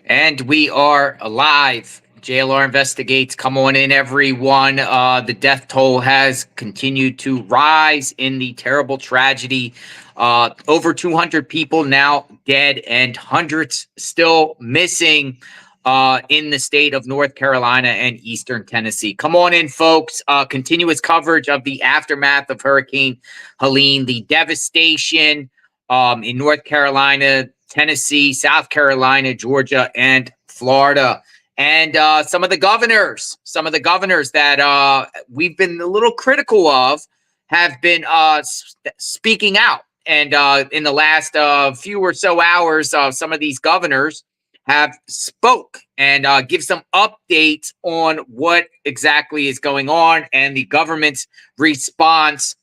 And we are alive. JLR Investigates. Come on in, everyone. The death toll has continued to rise in the terrible tragedy. Over 200 people now dead and hundreds still missing in the state of North Carolina and Eastern Tennessee. Come on in, folks. Continuous coverage of the aftermath of Hurricane Helene, the devastation in North Carolina, Tennessee, South Carolina, Georgia, and Florida. And some of the governors that we've been a little critical of have been speaking out. And in the last few or so hours, some of these governors have spoke and give some updates on what exactly is going on and the government's response,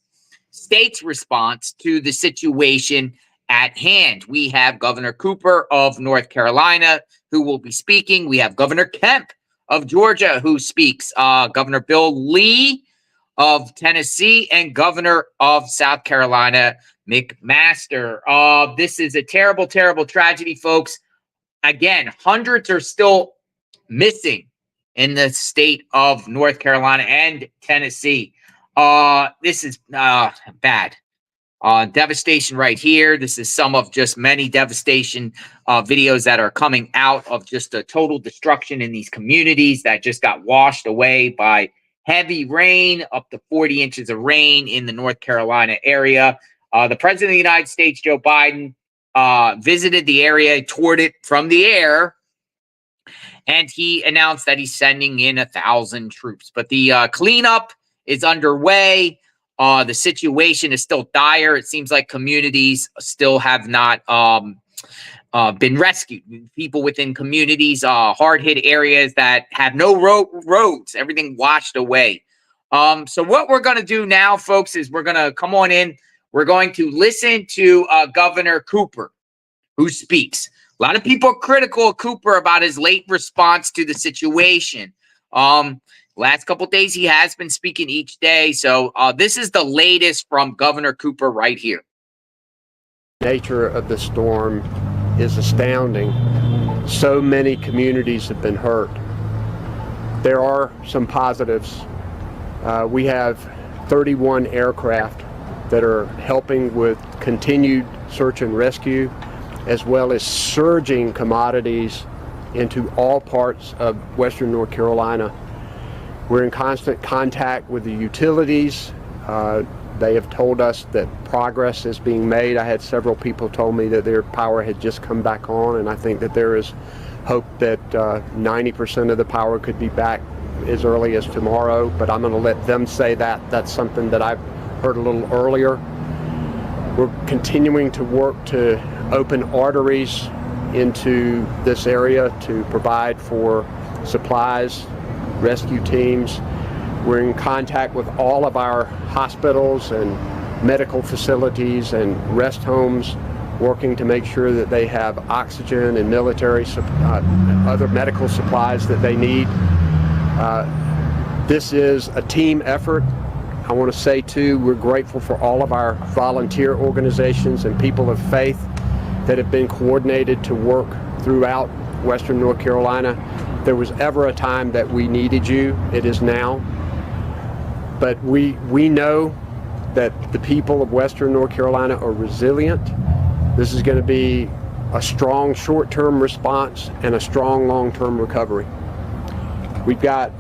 state's response to the situation at hand. We have Governor Cooper of North Carolina who will be speaking. We have Governor Kemp of Georgia who speaks, Governor Bill Lee of Tennessee, and Governor of South Carolina, McMaster. This is a terrible, terrible tragedy, folks. Again, hundreds are still missing in the state of North Carolina and Tennessee. This is bad. Devastation right here. This is some of just many devastation videos that are coming out of just a total destruction in these communities that just got washed away by heavy rain, up to 40 inches of rain in the North Carolina area. The President of the United States, Joe Biden, visited the area, toured it from the air, and he announced that he's sending in 1,000 troops. But the cleanup is underway. The situation is still dire. It seems like communities still have not been rescued. People within communities, hard-hit areas that have no roads, everything washed away. So what we're going to do now, folks, is we're going to come on in. We're going to listen to Governor Cooper, who speaks. A lot of people are critical of Cooper about his late response to the situation. Last couple of days, he has been speaking each day. So this is the latest from Governor Cooper right here. Nature of the storm is astounding. So many communities have been hurt. There are some positives. We have 31 aircraft that are helping with continued search and rescue, as well as surging commodities into all parts of Western North Carolina. We're in constant contact with the utilities. They have told us that progress is being made. I had several people told me that their power had just come back on, and I think that there is hope that 90% of the power could be back as early as tomorrow, but I'm going to let them say that. That's something that I've heard a little earlier. We're continuing to work to open arteries into this area to provide for supplies, rescue teams. We're in contact with all of our hospitals and medical facilities and rest homes, working to make sure that they have oxygen and military other medical supplies that they need. This is a team effort. I want to say too, we're grateful for all of our volunteer organizations and people of faith that have been coordinated to work throughout Western North Carolina. If there was ever a time that we needed you, it is now. But we know that the people of Western North Carolina are resilient. This is going to be a strong short-term response and a strong long-term recovery. We've got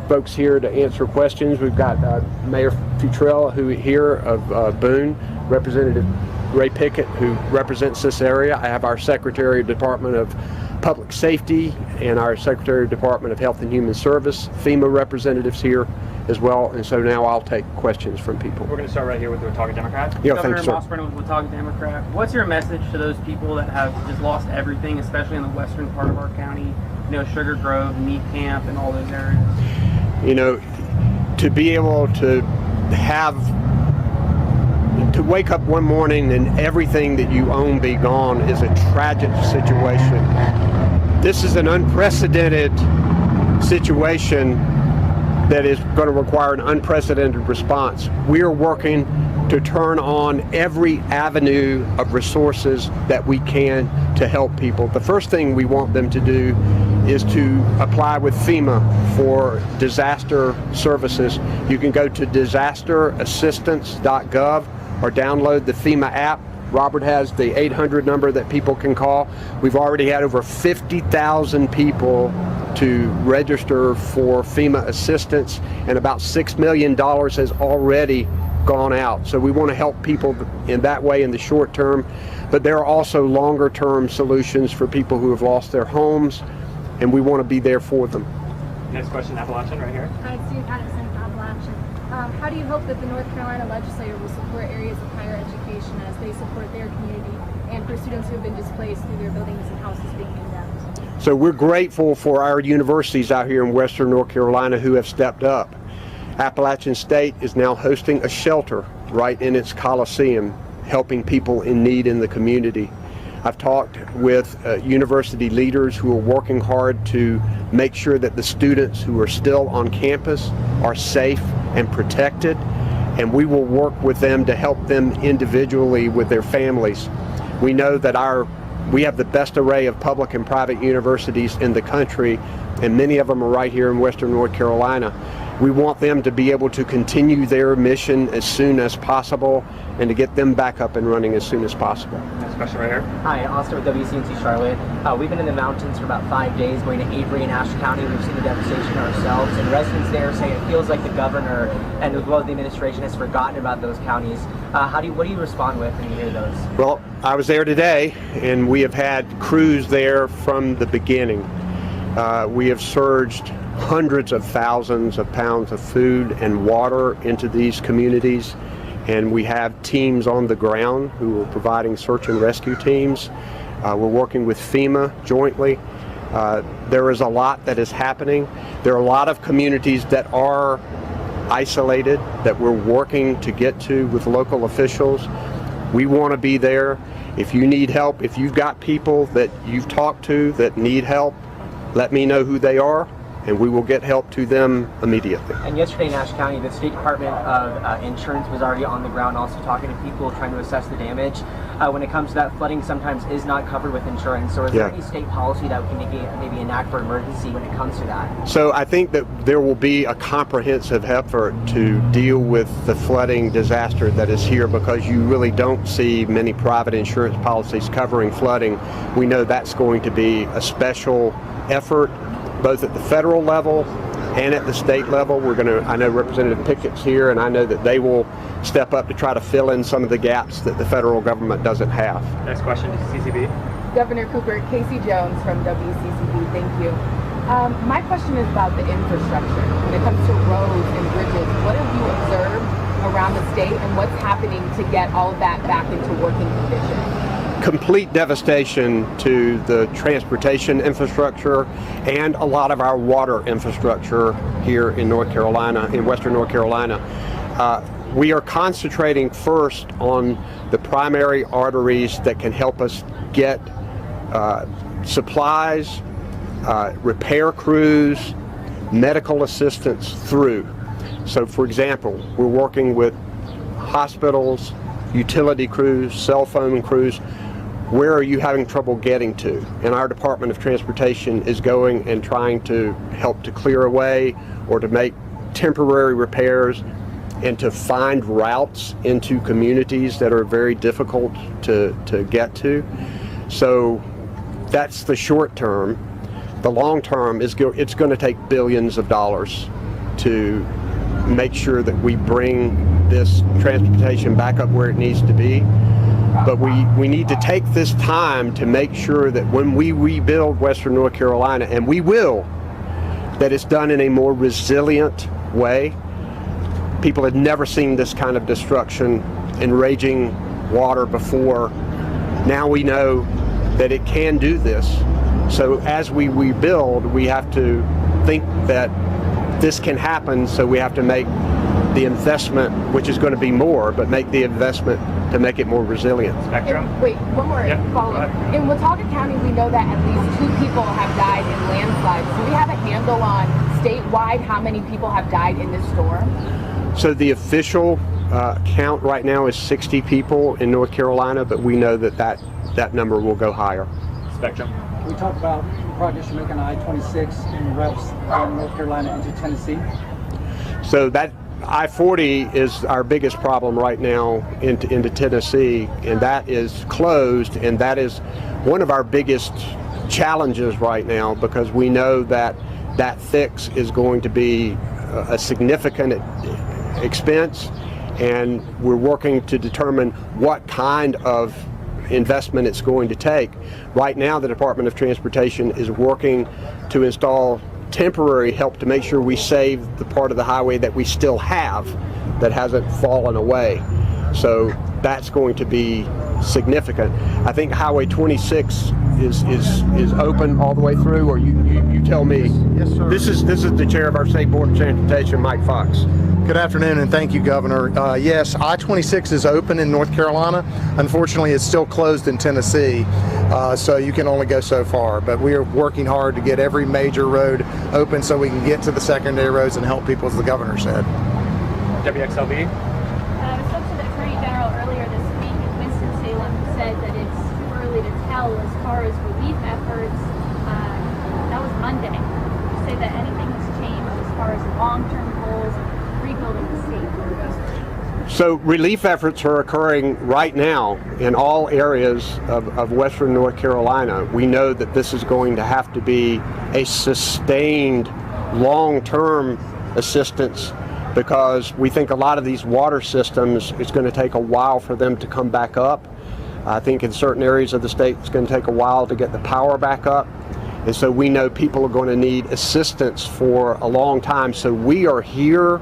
folks here to answer questions. We've got Mayor Futrell here of Boone, Representative Ray Pickett, who represents this area. I have our Secretary of Department of Public Safety and our Secretary of Department of Health and Human Service, FEMA representatives here as well. And so now I'll take questions from people. We're going to start right here with the Watauga Democrat. Yeah, Governor thanks, sir. Mossburn with Watauga Democrat. What's your message to those people that have just lost everything, especially in the western part of our county? You know, Sugar Grove, Meat Camp, and all those areas. You know, to be able to wake up one morning and everything that you own be gone is a tragic situation. This is an unprecedented situation that is going to require an unprecedented response. We are working to turn on every avenue of resources that we can to help people. The first thing we want them to do is to apply with FEMA for disaster services. You can go to disasterassistance.gov or download the FEMA app. Robert has the 800 number that people can call. We've already had over 50,000 people to register for FEMA assistance, and about $6 million has already gone out. So we want to help people in that way in the short term, but there are also longer term solutions for people who have lost their homes, and we want to be there for them. Next question, Appalachian, right here. Hi, Steve Patterson from Appalachian. How do you hope that the North Carolina legislature will support areas of higher education as they support their community and for students who have been displaced through their buildings and houses being condemned? So we're grateful for our universities out here in Western North Carolina who have stepped up. Appalachian State is now hosting a shelter right in its Coliseum, helping people in need in the community. I've talked with university leaders who are working hard to make sure that the students who are still on campus are safe and protected, and we will work with them to help them individually with their families. We know that we have the best array of public and private universities in the country, and many of them are right here in Western North Carolina. We want them to be able to continue their mission as soon as possible and to get them back up and running as soon as possible. Next question right here. Hi, Austin with WCNC Charlotte. We've been in the mountains for about 5 days, going to Avery and Ashe County. We've seen the devastation ourselves, and residents there say it feels like the governor and as well as the administration has forgotten about those counties. What do you respond with when you hear those? Well, I was there today, and we have had crews there from the beginning. We have surged hundreds of thousands of pounds of food and water into these communities, and we have teams on the ground who are providing search and rescue teams. We're working with FEMA jointly. There is a lot that is happening. There are a lot of communities that are isolated that we're working to get to with local officials. We want to be there. If you need help, if you've got people that you've talked to that need help, let me know who they are, and we will get help to them immediately. And yesterday in Ashe County, the State Department of Insurance was already on the ground also talking to people, trying to assess the damage. When it comes to that, flooding sometimes is not covered with insurance. So is there any state policy that we can maybe enact for emergency when it comes to that? So I think that there will be a comprehensive effort to deal with the flooding disaster that is here, because you really don't see many private insurance policies covering flooding. We know that's going to be a special effort, both at the federal level and at the state level. I know Representative Pickett's here, and I know that they will step up to try to fill in some of the gaps that the federal government doesn't have. Next question to CCB. Governor Cooper, Casey Jones from WCCB, thank you. My question is about the infrastructure. When it comes to roads and bridges, what have you observed around the state, and what's happening to get all of that back into working condition? Complete devastation to the transportation infrastructure and a lot of our water infrastructure here in North Carolina, in Western North Carolina. We are concentrating first on the primary arteries that can help us get supplies, repair crews, medical assistance through. So for example, we're working with hospitals, utility crews, cell phone crews. Where are you having trouble getting to? And our Department of Transportation is going and trying to help to clear away or to make temporary repairs and to find routes into communities that are very difficult to get to. So that's the short term. The long term is it's going to take billions of dollars to make sure that we bring this transportation back up where it needs to be. But we need to take this time to make sure that when we rebuild Western North Carolina, and we will, that it's done in a more resilient way. People had never seen this kind of destruction and raging water before. Now we know that it can do this. So as we rebuild, we have to think that this can happen, so we have to make the investment, which is going to be more, but make the investment to make it more resilient. Spectrum? Wait, one more follow-up. In Watauga County, we know that at least 2 people have died in landslides. Do we have a handle on statewide how many people have died in this storm? So the official count right now is 60 people in North Carolina, but we know that number will go higher. Spectrum. We talked about the progress you're making on I-26 and routes from North Carolina into Tennessee. So that I-40 is our biggest problem right now into Tennessee, and that is closed, and that is one of our biggest challenges right now, because we know that fix is going to be a significant expense, and we're working to determine what kind of investment it's going to take. Right now, the Department of Transportation is working to install temporary help to make sure we save the part of the highway that we still have that hasn't fallen away. So that's going to be significant. I think Highway 26 is open all the way through, or you tell me. Yes, sir. This is the chair of our State Board of Transportation, Mike Fox. Good afternoon, and thank you, Governor. Yes, I-26 is open in North Carolina. Unfortunately, it's still closed in Tennessee, so you can only go so far. But we are working hard to get every major road open so we can get to the secondary roads and help people, as the governor said. WXLV. I spoke to the Attorney General earlier this week in Winston-Salem, who said that it's too early to tell as far as relief efforts. That was Monday. Would you say that anything has changed as far as long-term goals of rebuilding the state? So relief efforts are occurring right now in all areas of western North Carolina. We know that this is going to have to be a sustained long-term assistance, because we think a lot of these water systems, it's going to take a while for them to come back up. I think in certain areas of the state it's going to take a while to get the power back up. And so we know people are going to need assistance for a long time. So we are here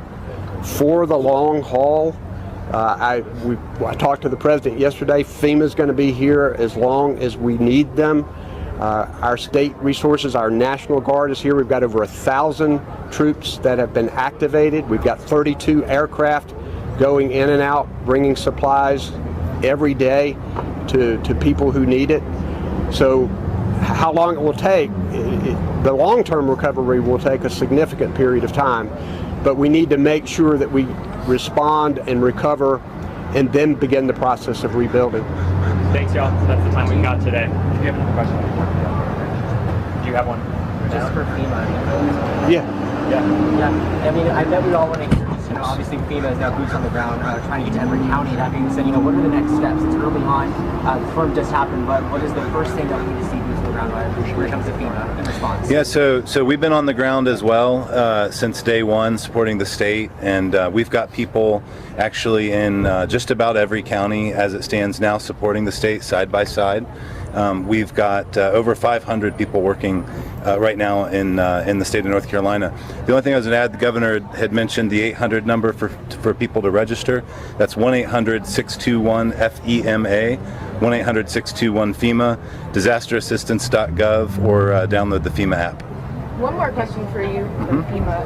for the long haul. I talked to the president yesterday. FEMA is going to be here as long as we need them. Our state resources, our National Guard is here. We've got over 1,000 troops that have been activated. We've got 32 aircraft going in and out, bringing supplies every day to people who need it. So how long it will take, the long-term recovery will take a significant period of time, but we need to make sure that we respond and recover and then begin the process of rebuilding. Thanks, y'all. That's the time we got today. Do you have another question? Do you have one? Just for FEMA. Yeah. I mean, I bet we all want to hear, obviously FEMA is now boots on the ground, trying to get to every county. That being said, what are the next steps? It's early on. The storm just happened, but what is the first thing that we need to see boots on the ground when it comes to FEMA in response? Yeah, so we've been on the ground as well since day one, supporting the state, and we've got people actually in just about every county as it stands now, supporting the state side by side. We've got over 500 people working right now in the state of North Carolina. The only thing I was going to add, the governor had mentioned the 800 number for people to register. That's 1-800-621-FEMA, 1-800-621-FEMA, disasterassistance.gov, or download the FEMA app. One more question for you from FEMA.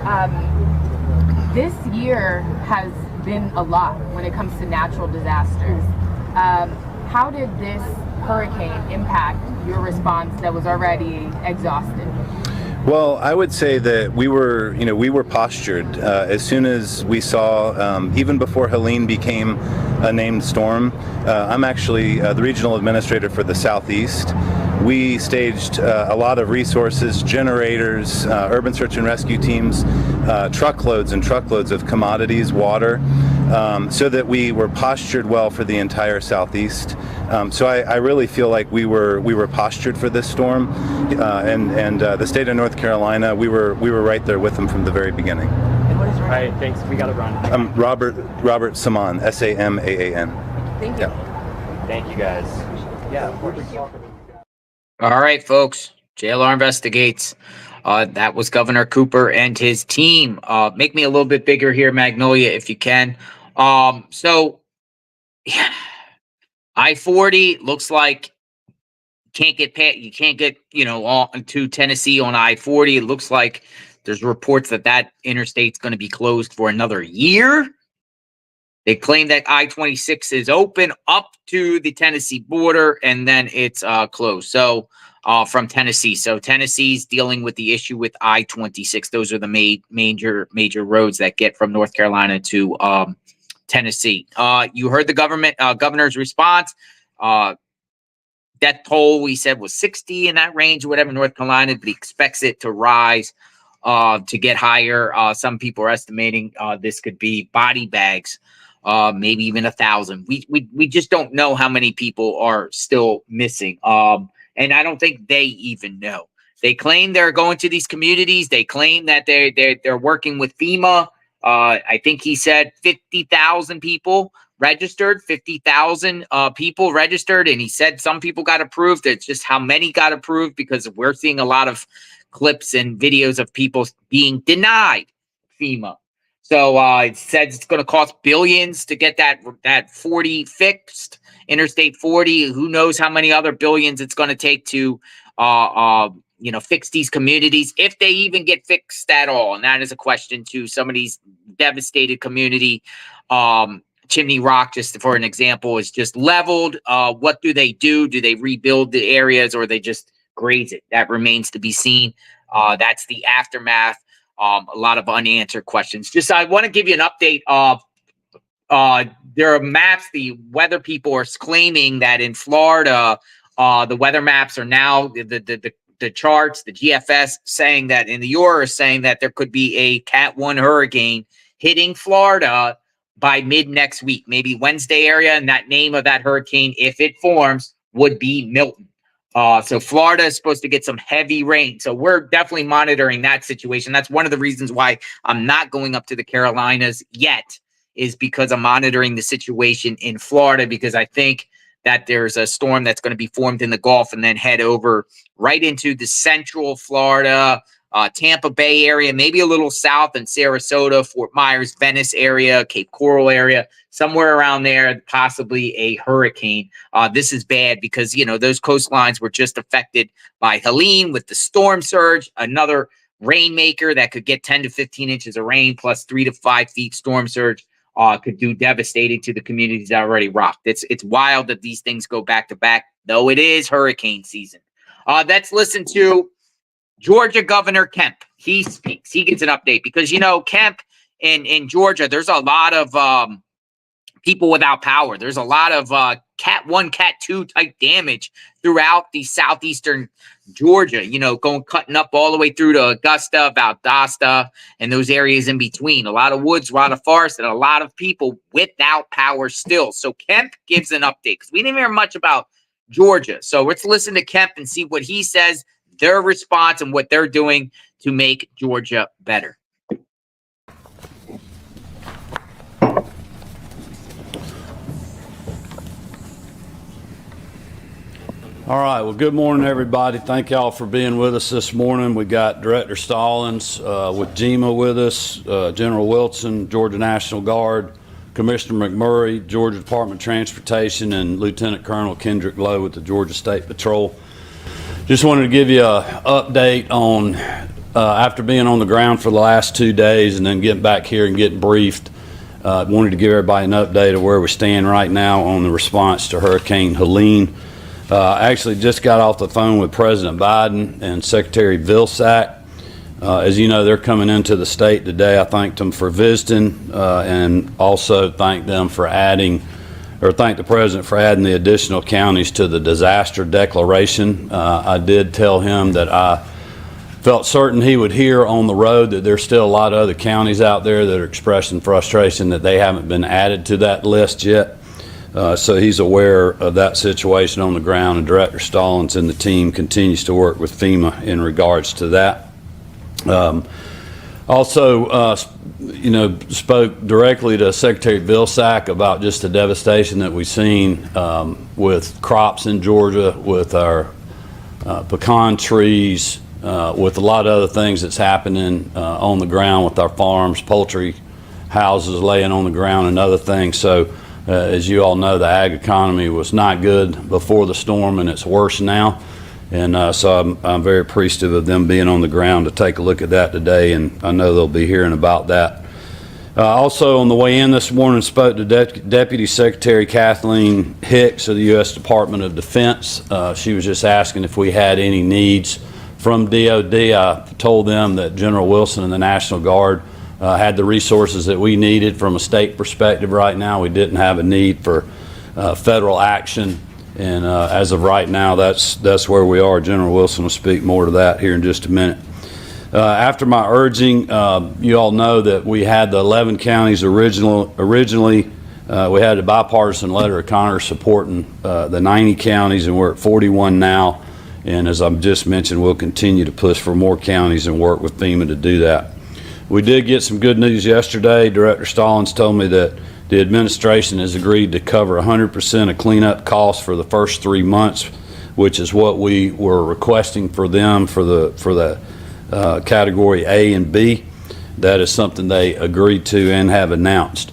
This year has been a lot when it comes to natural disasters. How did this hurricane impact your response that was already exhausted? Well, I would say that we were postured as soon as we saw, even before Helene became a named storm. I'm actually the regional administrator for the Southeast. We staged a lot of resources, generators, urban search and rescue teams, truckloads and truckloads of commodities, water, so that we were postured well for the entire Southeast. So I really feel like we were postured for this storm, and the state of North Carolina, we were right there with them from the very beginning. All right, thanks. We got to run. Robert Samaan, S-A-M-A-A-N. Thank you. Yeah. Thank you, guys. Yeah, of course. All right, folks. JLR investigates. That was Governor Cooper and his team. Make me a little bit bigger here, Magnolia, if you can. So, yeah, I-40 looks like you can't get on to Tennessee on I-40. It looks like there's reports that interstate's going to be closed for another year. They claim that I-26 is open up to the Tennessee border, and then it's closed. So from Tennessee. So Tennessee's dealing with the issue with I-26. Those are the major roads that get from North Carolina to Tennessee. You heard the governor's response. Death toll, we said, was 60 in that range, whatever, North Carolina, but he expects it to rise to get higher. Some people are estimating this could be body bags, maybe even 1,000. We just don't know how many people are still missing. And I don't think they even know. They claim they're going to these communities. They claim that they're working with FEMA. I think he said 50,000 people registered, 50,000 people registered. And he said some people got approved. It's just how many got approved, because we're seeing a lot of clips and videos of people being denied FEMA. So it says it's going to cost billions to get that 40 fixed, Interstate 40. Who knows how many other billions it's going to take to fix these communities, if they even get fixed at all. And that is a question to some of these devastated community. Chimney Rock, just for an example, is just leveled. What do they do? Do they rebuild the areas, or they just graze it? That remains to be seen. That's the aftermath. A lot of unanswered questions. Just I want to give you an update of there are maps. The weather people are claiming that in Florida, the weather maps are now the charts, the GFS saying that in the Euro saying that there could be a Cat 1 hurricane hitting Florida by mid next week, maybe Wednesday area. And that name of that hurricane, if it forms, would be Melton. So Florida is supposed to get some heavy rain. So we're definitely monitoring that situation. That's one of the reasons why I'm not going up to the Carolinas yet, is because I'm monitoring the situation in Florida, because I think that there's a storm that's going to be formed in the Gulf and then head over right into the central Florida, Tampa Bay area, maybe a little south in Sarasota, Fort Myers, Venice area, Cape Coral area, somewhere around there, possibly a hurricane. This is bad because, those coastlines were just affected by Helene with the storm surge, another rainmaker that could get 10 to 15 inches of rain plus 3 to 5 feet storm surge. Could do devastating to the communities that already rocked. It's wild that these things go back to back, though it is hurricane season. Let's listen to Georgia Governor Kemp. He speaks. He gets an update because, Kemp in Georgia, there's a lot of people without power. There's a lot of Cat 1, Cat 2 type damage throughout the southeastern Georgia, cutting up all the way through to Augusta, Valdosta, and those areas in between. A lot of woods, a lot of forest, and a lot of people without power still. So Kemp gives an update because we didn't hear much about Georgia. So let's listen to Kemp and see what he says, their response, and what they're doing to make Georgia better. All right. Well, good morning, everybody. Thank y'all for being with us this morning. We got Director Stallings with GEMA with us, General Wilson, Georgia National Guard, Commissioner McMurray, Georgia Department of Transportation, and Lieutenant Colonel Kendrick Lowe with the Georgia State Patrol. Just wanted to give you an update on, after being on the ground for the last 2 days and then getting back here and getting briefed, wanted to give everybody an update of where we stand right now on the response to Hurricane Helene. I actually just got off the phone with President Biden and Secretary Vilsack. As you know, they're coming into the state today. I thanked them for visiting and also thanked them for thank the President for adding the additional counties to the disaster declaration. I did tell him that I felt certain he would hear on the road that there's still a lot of other counties out there that are expressing frustration that they haven't been added to that list yet. So he's aware of that situation on the ground, and Director Stallings and the team continues to work with FEMA in regards to that. Spoke directly to Secretary Vilsack about just the devastation that we've seen with crops in Georgia, with our pecan trees, with a lot of other things that's happening on the ground with our farms, poultry houses laying on the ground, and other things. So as you all know, the ag economy was not good before the storm, and it's worse now. And so I'm very appreciative of them being on the ground to take a look at that today, and I know they'll be hearing about that Also on the way in this morning, spoke to Deputy Secretary Kathleen Hicks of the U.S. Department of Defense. She was just asking if we had any needs from DOD. I told them that General Wilson and the National Guard had the resources that we needed from a state perspective right now. We didn't have a need for federal action, and as of right now, that's where we are. General Wilson will speak more to that here in just a minute. After my urging, you all know that we had the 11 counties originally. We had a bipartisan letter of Congress supporting the 90 counties, and we're at 41 now. And as I've just mentioned, we'll continue to push for more counties and work with FEMA to do that. We did get some good news yesterday. Director Stallings told me that the administration has agreed to cover 100% of cleanup costs for the first 3 months, which is what we were requesting for them for the category A and B. That is something they agreed to and have announced.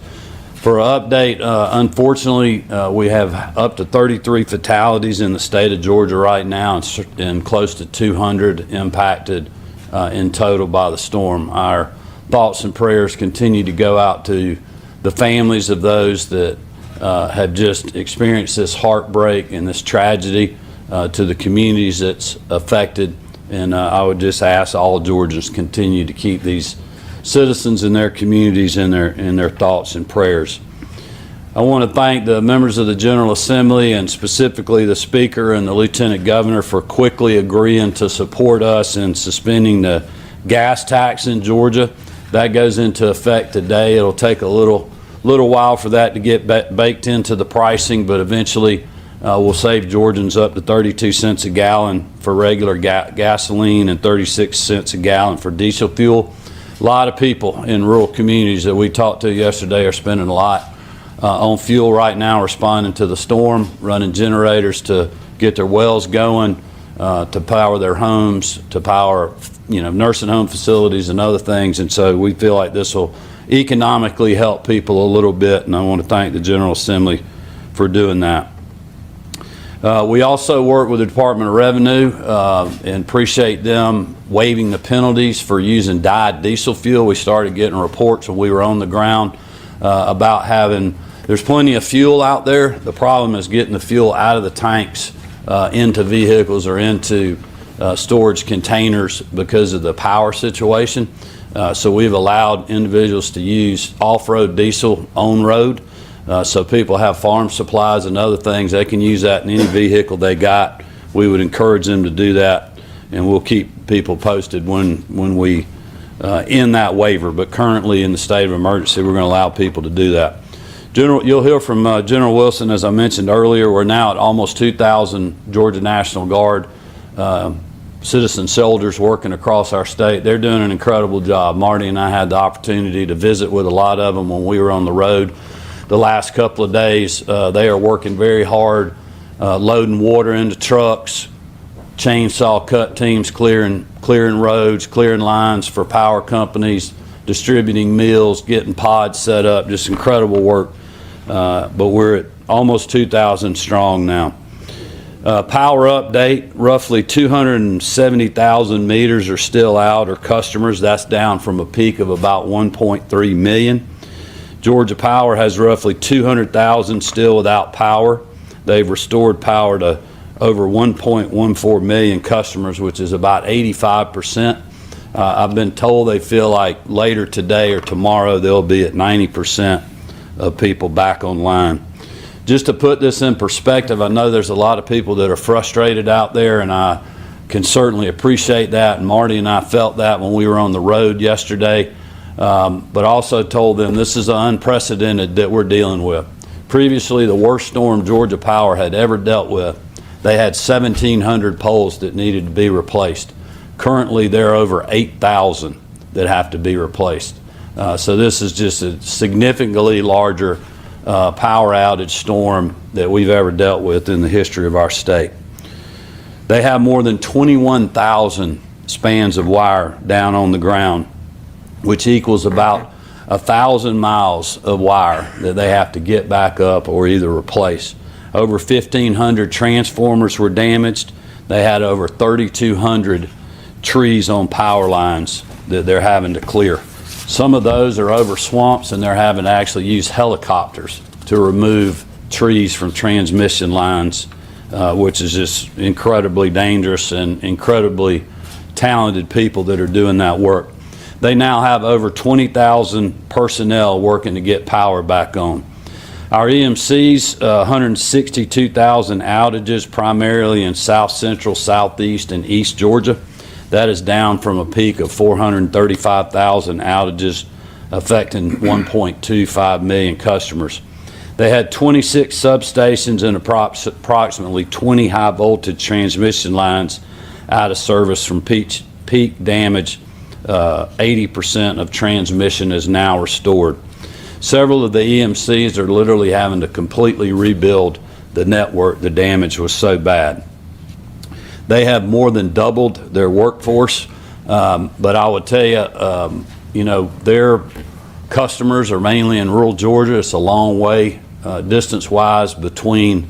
For an update, unfortunately, we have up to 33 fatalities in the state of Georgia right now, and close to 200 impacted in total by the storm. Our thoughts and prayers continue to go out to the families of those that have just experienced this heartbreak and this tragedy, to the communities that's affected. And I would just ask all Georgians continue to keep these citizens in their communities in their thoughts and prayers. I want to thank the members of the General Assembly, and specifically the Speaker and the Lieutenant Governor, for quickly agreeing to support us in suspending the gas tax in Georgia. That goes into effect today. It'll take a little while for that to get baked into the pricing, but eventually we'll save Georgians up to 32 cents a gallon for regular gasoline and 36 cents a gallon for diesel fuel. A lot of people in rural communities that we talked to yesterday are spending a lot on fuel right now, responding to the storm, running generators to get their wells going, to power their homes, to power nursing home facilities and other things. And so we feel like this will economically help people a little bit, and I want to thank the General Assembly for doing that. We also work with the Department of Revenue and appreciate them waiving the penalties for using dyed diesel fuel. We started getting reports when we were on the ground about there's plenty of fuel out there. The problem is getting the fuel out of the tanks into vehicles or into storage containers because of the power situation. So we've allowed individuals to use off-road diesel on road. So people have farm supplies and other things, they can use that in any vehicle they got. We would encourage them to do that, and we'll keep people posted when we end that waiver. But currently in the state of emergency, we're going to allow people to do that. You'll hear from General Wilson, as I mentioned earlier. We're now at almost 2,000 Georgia National Guard citizen soldiers working across our state. They're doing an incredible job. Marty and I had the opportunity to visit with a lot of them when we were on the road the last couple of days. They are working very hard, loading water into trucks, chainsaw cut teams clearing roads, clearing lines for power companies, distributing meals, getting pods set up, just incredible work. But we're at almost 2,000 strong now. Power update, roughly 270,000 meters are still out, or customers. That's down from a peak of about 1.3 million. Georgia Power has roughly 200,000 still without power. They've restored power to over 1.14 million customers, which is about 85%. I've been told they feel like later today or tomorrow they'll be at 90% of people back online. Just to put this in perspective, I know there's a lot of people that are frustrated out there, and I can certainly appreciate that. And Marty and I felt that when we were on the road yesterday. But also told them this is unprecedented that we're dealing with. Previously, the worst storm Georgia Power had ever dealt with, they had 1,700 poles that needed to be replaced. Currently, there are over 8,000 that have to be replaced. So this is just a significantly larger power outage storm that we've ever dealt with in the history of our state. They have more than 21,000 spans of wire down on the ground, which equals about 1,000 miles of wire that they have to get back up or either replace. Over 1,500 transformers were damaged. They had over 3,200 trees on power lines that they're having to clear. Some of those are over swamps, and they're having to actually use helicopters to remove trees from transmission lines, which is just incredibly dangerous, and incredibly talented people that are doing that work. They now have over 20,000 personnel working to get power back on. Our EMCs, 162,000 outages, primarily in south central, southeast, and east Georgia. That is down from a peak of 435,000 outages, affecting 1.25 million customers. They had 26 substations and approximately 20 high voltage transmission lines out of service from peak damage. 80% of transmission is now restored. Several of the EMCs are literally having to completely rebuild the network. The damage was so bad. They have more than doubled their workforce, but I would tell you, you know, their customers are mainly in rural Georgia. It's a long way distance-wise between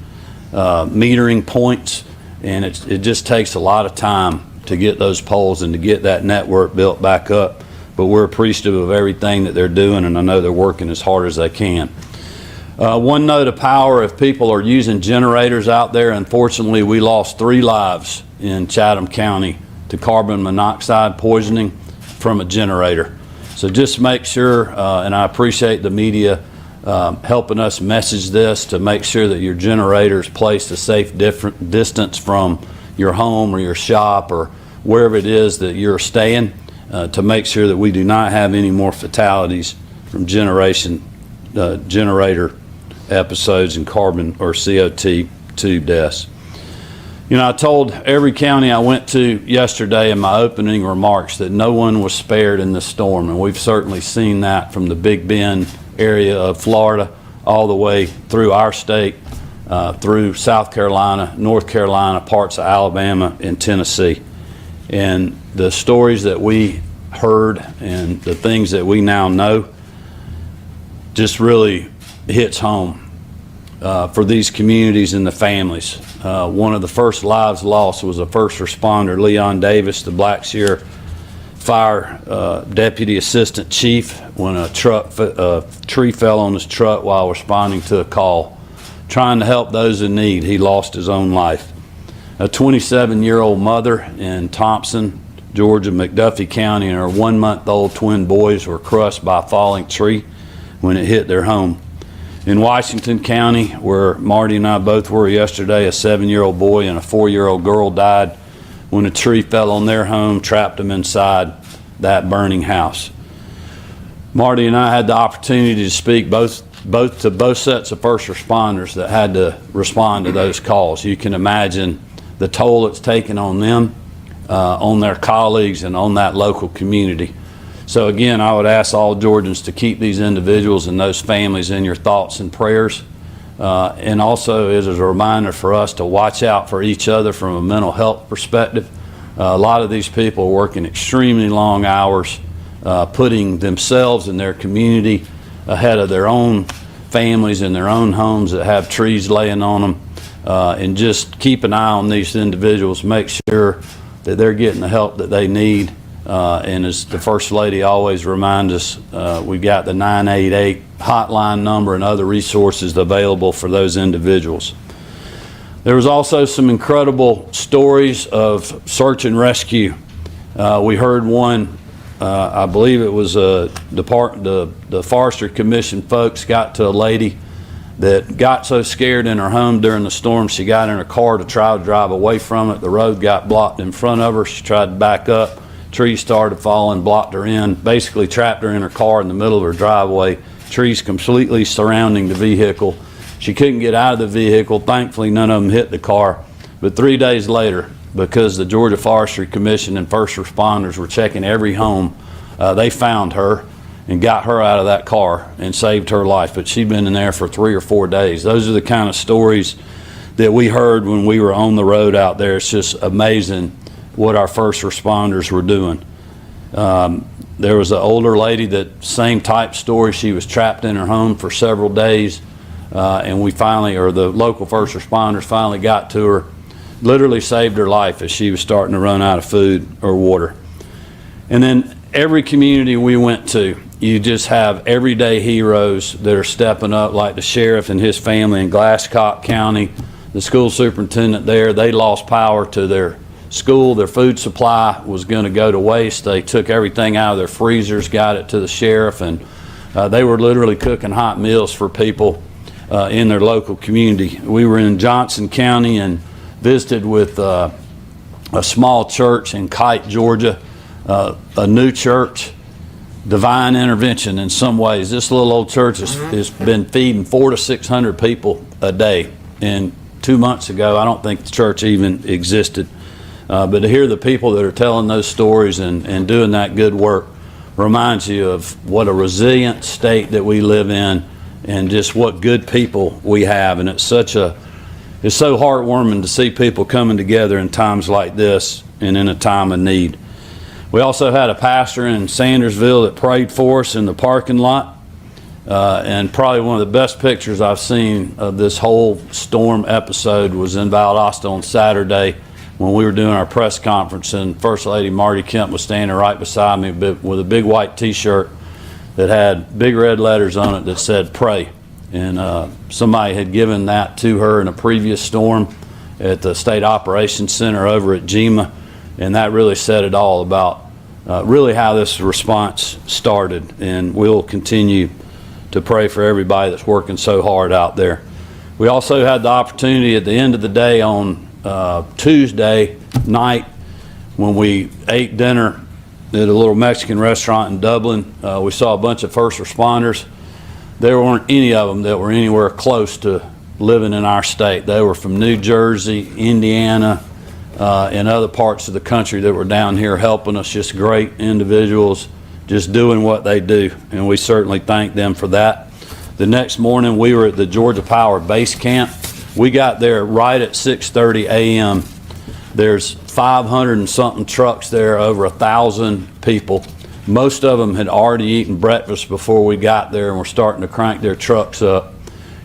metering points, and it just takes a lot of time to get those poles and to get that network built back up. But we're appreciative of everything that they're doing, and I know they're working as hard as they can. One note of power, if people are using generators out there, unfortunately we lost 3 lives in Chatham County to carbon monoxide poisoning from a generator. So just make sure, and I appreciate the media helping us message this, to make sure that your generator is placed a safe distance from your home or your shop or wherever it is that you're staying, to make sure that we do not have any more fatalities from generator episodes and carbon or CO2 deaths. You know, I told every county I went to yesterday in my opening remarks that no one was spared in the storm, and we've certainly seen that from the Big Bend area of Florida all the way through our state, through South Carolina, North Carolina, parts of Alabama, and Tennessee. And the stories that we heard and the things that we now know just really hits home for these communities and the families. One of the first lives lost was a first responder, Leon Davis, the Blackshear Fire Deputy Assistant Chief, when a tree fell on his truck while responding to a call. Trying to help those in need, he lost his own life. A 27-year-old mother in Thompson, Georgia, McDuffie County, and her 1-month-old twin boys were crushed by a falling tree when it hit their home. In Washington County, where Marty and I both were yesterday, a 7-year-old boy and a 4-year-old girl died when a tree fell on their home, trapped them inside that burning house. Marty and I had the opportunity to speak to both sets of first responders that had to respond to those calls. You can imagine the toll it's taken on them, on their colleagues, and on that local community. So again, I would ask all Georgians to keep these individuals and those families in your thoughts and prayers. And also, it is a reminder for us to watch out for each other from a mental health perspective. A lot of these people are working extremely long hours, putting themselves and their community ahead of their own families and their own homes that have trees laying on them. And just keep an eye on these individuals, make sure that they're getting the help that they need. And as the First Lady always reminds us, we've got the 988 hotline number and other resources available for those individuals. There was also some incredible stories of search and rescue. We heard one, I believe it was the Forestry Commission folks got to a lady that got so scared in her home during the storm, she got in her car to try to drive away from it. The road got blocked in front of her. She tried to back up. Trees started falling, blocked her in, basically trapped her in her car in the middle of her driveway. Trees completely surrounding the vehicle. She couldn't get out of the vehicle. Thankfully, none of them hit the car. But 3 days later, because the Georgia Forestry Commission and first responders were checking every home, they found her and got her out of that car and saved her life. But she'd been in there for 3 or 4 days. Those are the kind of stories that we heard when we were on the road out there. It's just amazing what our first responders were doing. There was an older lady that same type story. She was trapped in her home for several days, and we finally, or the local first responders finally got to her, literally saved her life as she was starting to run out of food or water. And then every community we went to, you just have everyday heroes that are stepping up, like the sheriff and his family in Glasscock County, the school superintendent there. They lost power to their school. Their food supply was going to go to waste. They took everything out of their freezers, got it to the sheriff, and they were literally cooking hot meals for people in their local community. We were in Johnson County and visited with a small church in Kite, Georgia, a new church, divine intervention in some ways. This little old church has been feeding 400 to 600 people a day. And 2 months ago, I don't think the church even existed. But to hear the people that are telling those stories and doing that good work reminds you of what a resilient state that we live in and just what good people we have. And it's so heartwarming to see people coming together in times like this and in a time of need. We also had a pastor in Sandersville that prayed for us in the parking lot. And probably one of the best pictures I've seen of this whole storm episode was in Valdosta on Saturday when we were doing our press conference, and First Lady Marty Kemp was standing right beside me with a big white t-shirt that had big red letters on it that said pray. And somebody had given that to her in a previous storm at the State Operations Center over at GEMA, and that really said it all about really how this response started. And we'll continue to pray for everybody that's working so hard out there. We also had the opportunity at the end of the day on Tuesday night when we ate dinner at a little Mexican restaurant in Dublin. We saw a bunch of first responders. There weren't any of them that were anywhere close to living in our state. They were from New Jersey, Indiana, and other parts of the country that were down here helping us. Just great individuals just doing what they do, and we certainly thank them for that. The next morning we were at the Georgia Power Base Camp. We got there right at 6:30 a.m. There's 500 and something trucks there, over 1,000 people. Most of them had already eaten breakfast before we got there and were starting to crank their trucks up.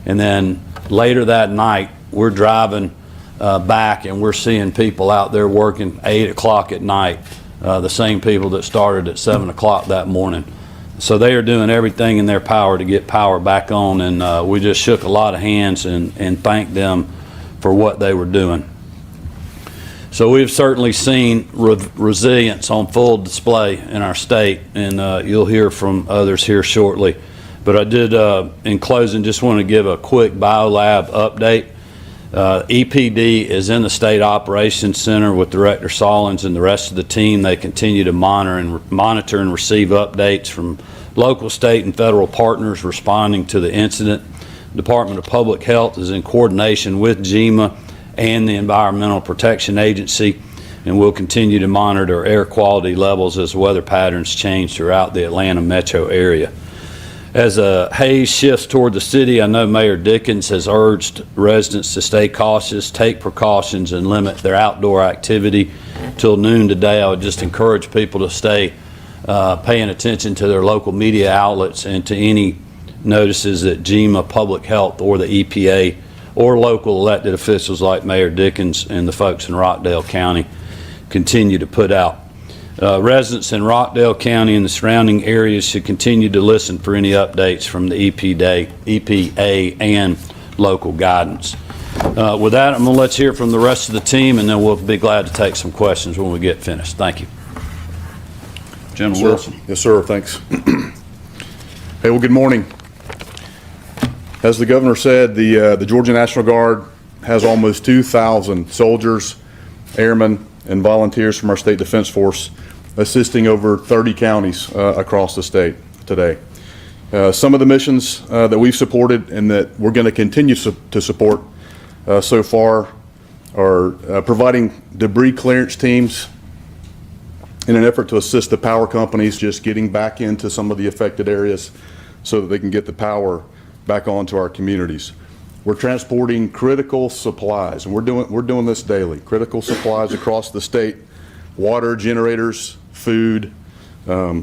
And then later that night, we're driving back and we're seeing people out there working 8 o'clock at night, the same people that started at 7 o'clock that morning. So they are doing everything in their power to get power back on, and we just shook a lot of hands and thanked them for what they were doing. So we've certainly seen resilience on full display in our state, and you'll hear from others here shortly. But I did, in closing, just want to give a quick biolab update. EPD is in the State Operations Center with Director Sollins and the rest of the team. They continue to monitor and receive updates from local, state, and federal partners responding to the incident. The Department of Public Health is in coordination with GEMA and the Environmental Protection Agency, and we'll continue to monitor air quality levels as weather patterns change throughout the Atlanta metro area. As haze shifts toward the city, I know Mayor Dickens has urged residents to stay cautious, take precautions, and limit their outdoor activity till noon today. I would just encourage people to stay paying attention to their local media outlets and to any notices that GEMA, Public Health, or the EPA, or local elected officials like Mayor Dickens and the folks in Rockdale County continue to put out. Residents in Rockdale County and the surrounding areas should continue to listen for any updates from the EPA and local guidance. With that, I'm going to let's hear from the rest of the team, and then we'll be glad to take some questions when we get finished. Thank you. General Wilson. Yes, sir. Thanks. Hey, well, good morning. As the governor said, the Georgia National Guard has almost 2,000 soldiers, airmen, and volunteers from our state defense force assisting over 30 counties across the state today. Some of the missions that we've supported and that we're going to continue to support so far are providing debris clearance teams in an effort to assist the power companies just getting back into some of the affected areas so that they can get the power back onto our communities. We're transporting critical supplies, and we're doing this daily. Critical supplies across the state: water, generators, food. We're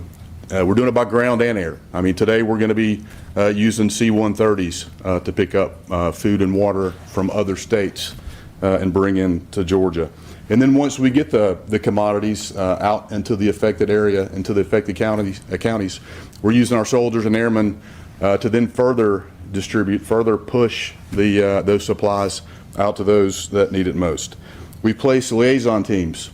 doing it by ground and air. I mean, today we're going to be using C-130s to pick up food and water from other states and bring in to Georgia. And then once we get the commodities out into the affected area, into the affected counties, we're using our soldiers and airmen to then further distribute, further push those supplies out to those that need it most. We place liaison teams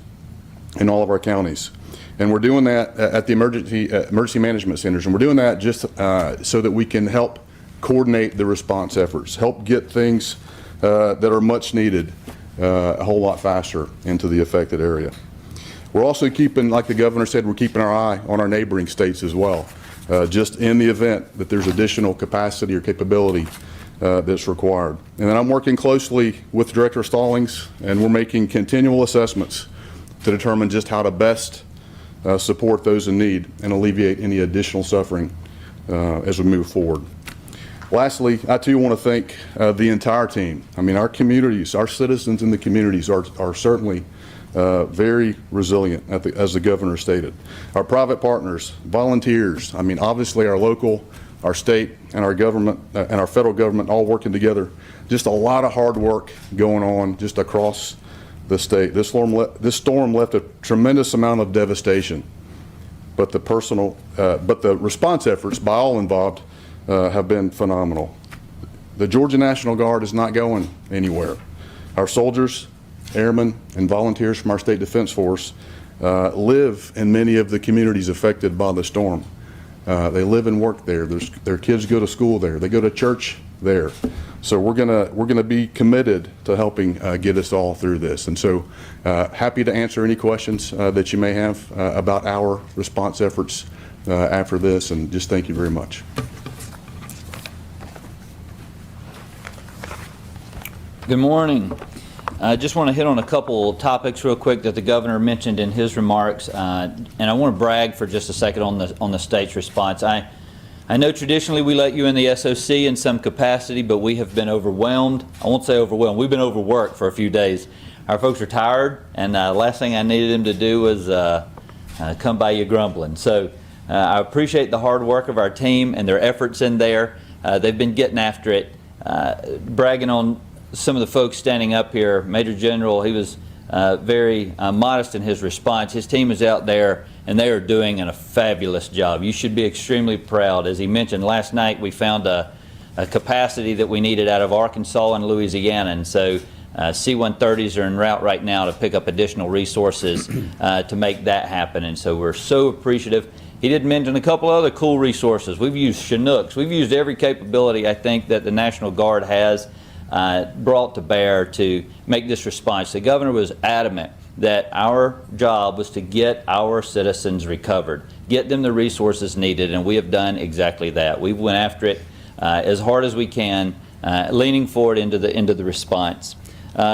in all of our counties, and we're doing that at the emergency management centers, and we're doing that just so that we can help coordinate the response efforts, help get things that are much needed a whole lot faster into the affected area. We're also keeping, like the governor said, we're keeping our eye on our neighboring states as well, just in the event that there's additional capacity or capability that's required. And then I'm working closely with Director Stallings, and we're making continual assessments to determine just how to best support those in need and alleviate any additional suffering as we move forward. Lastly, I too want to thank the entire team. I mean, our communities, our citizens in the communities are certainly very resilient, as the governor stated. Our private partners, volunteers, I mean, obviously our local, our state, and our government, and our federal government all working together. Just a lot of hard work going on just across the state. This storm left a tremendous amount of devastation, but the response efforts by all involved have been phenomenal. The Georgia National Guard is not going anywhere. Our soldiers, airmen, and volunteers from our State Defense Force live in many of the communities affected by the storm. They live and work there. Their kids go to school there. They go to church there. So we're gonna be committed to helping get us all through this. And so happy to answer any questions that you may have about our response efforts after this, and just thank you very much. Good morning. I just want to hit on a couple topics real quick that the governor mentioned in his remarks, and I want to brag for just a second on the state's response. I know traditionally we let you in the SOC in some capacity, but we have been overwhelmed. I won't say overwhelmed. We've been overworked for a few days. Our folks are tired, and the last thing I needed them to do was come by you grumbling. So I appreciate the hard work of our team and their efforts in there. They've been getting after it. Bragging on some of the folks standing up here, Major General, he was very modest in his response. His team is out there and they are doing a fabulous job. You should be extremely proud. As he mentioned, last night we found a capacity that we needed out of Arkansas and Louisiana, and so C-130s are en route right now to pick up additional resources to make that happen, and so we're so appreciative. He did mention a couple other cool resources. We've used Chinooks. We've used every capability I think that the National Guard has brought to bear to make this response. The governor was adamant that our job was to get our citizens recovered, get them the resources needed, and we have done exactly that. We went after it as hard as we can, leaning forward into the response.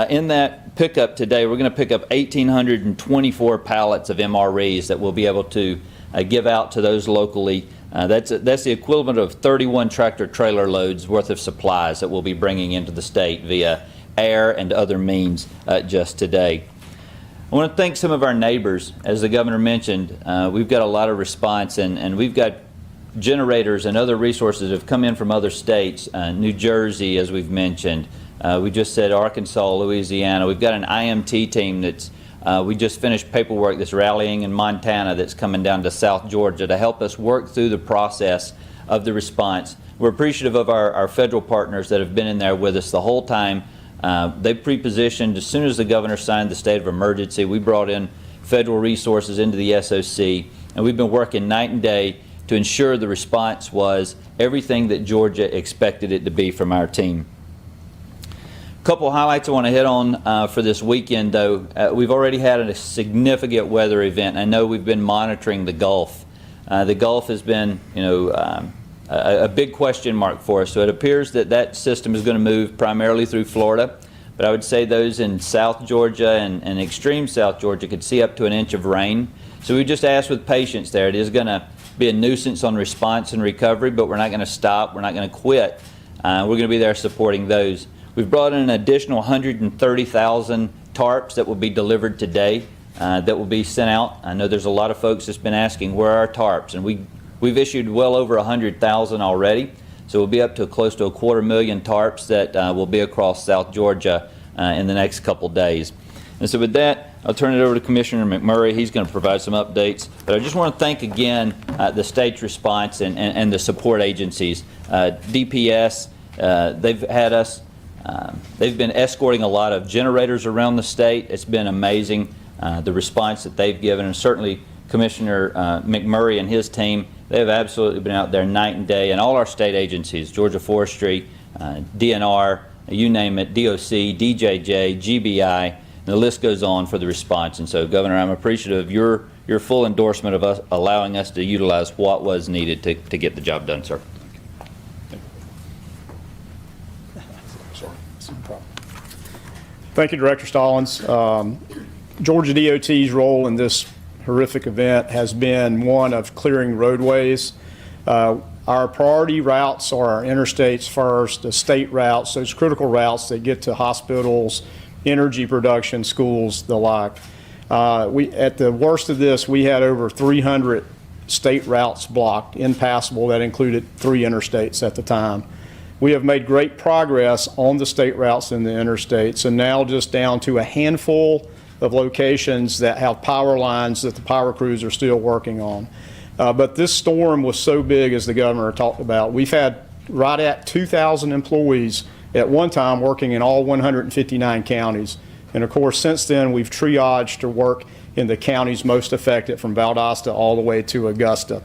In that pickup today, we're going to pick up 1,824 pallets of MREs that we'll be able to give out to those locally. That's the equivalent of 31 tractor trailer loads worth of supplies that we'll be bringing into the state via air and other means just today. I want to thank some of our neighbors. As the governor mentioned, we've got a lot of response, and we've got generators and other resources that have come in from other states, New Jersey, as we've mentioned. We just said Arkansas, Louisiana. We've got an IMT team that's we just finished paperwork that's rallying in Montana that's coming down to South Georgia to help us work through the process of the response. We're appreciative of our federal partners that have been in there with us the whole time. They pre-positioned. As soon as the governor signed the state of emergency, we brought in federal resources into the SOC, and we've been working night and day to ensure the response was everything that Georgia expected it to be from our team. Couple highlights I want to hit on for this weekend, though. We've already had a significant weather event. I know we've been monitoring the Gulf. The Gulf has been, a big question mark for us. So it appears that that system is going to move primarily through Florida. But I would say those in South Georgia and extreme South Georgia could see up to an inch of rain. So we just ask with patience there. It is going to be a nuisance on response and recovery, but we're not going to stop. We're not going to quit. We're going to be there supporting those. We've brought in an additional 130,000 tarps that will be delivered today that will be sent out. I know there's a lot of folks that's been asking, where are our tarps? And we've issued well over 100,000 already. So we'll be up to close to 250,000 tarps that will be across South Georgia in the next couple days. And so with that, I'll turn it over to Commissioner McMurray. He's going to provide some updates. But I just want to thank again the state's response and the support agencies. DPS, they've had us, they've been escorting a lot of generators around the state. It's been amazing, the response that they've given, and certainly Commissioner McMurray and his team, they've absolutely been out there night and day, and all our state agencies, Georgia Forestry, DNR, you name it, DOC, DJJ, GBI, and the list goes on for the response. And so, Governor, I'm appreciative of your full endorsement of us allowing us to utilize what was needed to get the job done, sir. Thank you, Director Stallings. Georgia DOT's role in this horrific event has been one of clearing roadways. Our priority routes are our interstates first, the state routes, those critical routes that get to hospitals, energy production, schools, the like. At the worst of this, we had over 300 state routes blocked, impassable. That included 3 interstates at the time. We have made great progress on the state routes and the interstates, and now just down to a handful of locations that have power lines that the power crews are still working on. But this storm was so big, as the governor talked about. We've had right at 2,000 employees at one time working in all 159 counties. And of course, since then, we've triaged to work in the counties most affected, from Valdosta all the way to Augusta.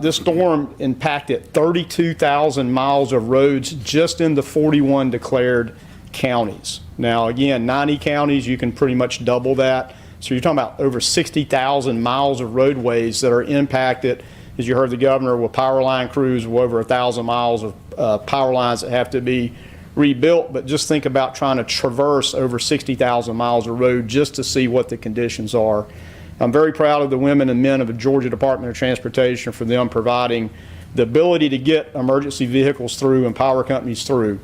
This storm impacted 32,000 miles of roads just in the 41 declared counties. Now, again, 90 counties, you can pretty much double that. So you're talking about over 60,000 miles of roadways that are impacted, as you heard the governor, with power line crews, with over 1,000 miles of power lines that have to be rebuilt. But just think about trying to traverse over 60,000 miles of road just to see what the conditions are. I'm very proud of the women and men of the Georgia Department of Transportation for them providing the ability to get emergency vehicles through and power companies through.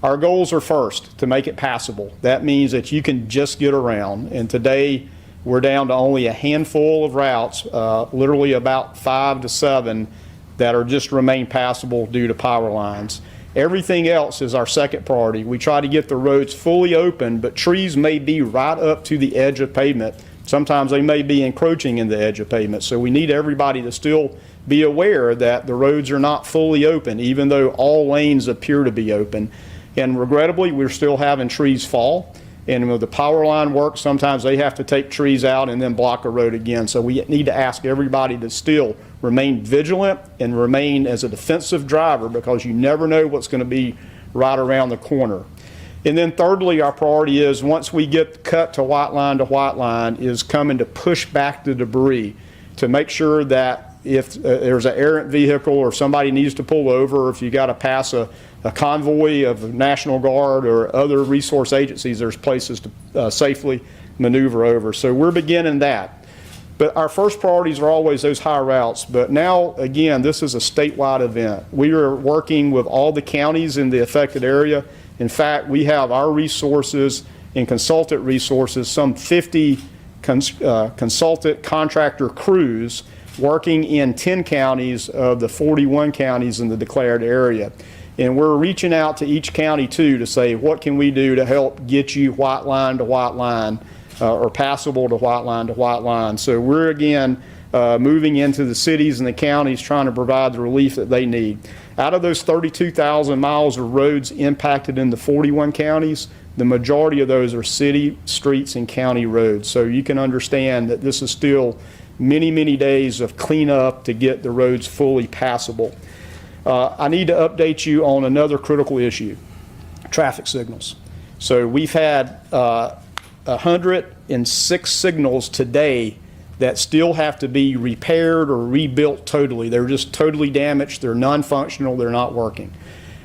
Our goals are first, to make it passable. That means that you can just get around. And today, we're down to only a handful of routes, literally about 5 to 7, that are just remain passable due to power lines. Everything else is our second priority. We try to get the roads fully open, but trees may be right up to the edge of pavement. Sometimes they may be encroaching in the edge of pavement. So we need everybody to still be aware that the roads are not fully open, even though all lanes appear to be open. And regrettably, we're still having trees fall. And with the power line work, sometimes they have to take trees out and then block a road again. So we need to ask everybody to still remain vigilant and remain as a defensive driver, because you never know what's going to be right around the corner. And then thirdly, our priority is, once we get cut to white line, is coming to push back the debris to make sure that if there's an errant vehicle or somebody needs to pull over, or if you got to pass a convoy of National Guard or other resource agencies, there's places to safely maneuver over. So we're beginning that. But our first priorities are always those high routes. But now, again, this is a statewide event. We are working with all the counties in the affected area. In fact, we have our resources and consultant resources, some 50 consultant contractor crews working in 10 counties of the 41 counties in the declared area. And we're reaching out to each county, too, to say, what can we do to help get you white line to white line, or passable to white line to white line. So we're, again, moving into the cities and the counties, trying to provide the relief that they need. Out of those 32,000 miles of roads impacted in the 41 counties, the majority of those are city, streets, and county roads. So you can understand that this is still many, many days of cleanup to get the roads fully passable. I need to update you on another critical issue, traffic signals. So we've had 106 signals today that still have to be repaired or rebuilt totally. They're just totally damaged, they're non-functional, they're not working.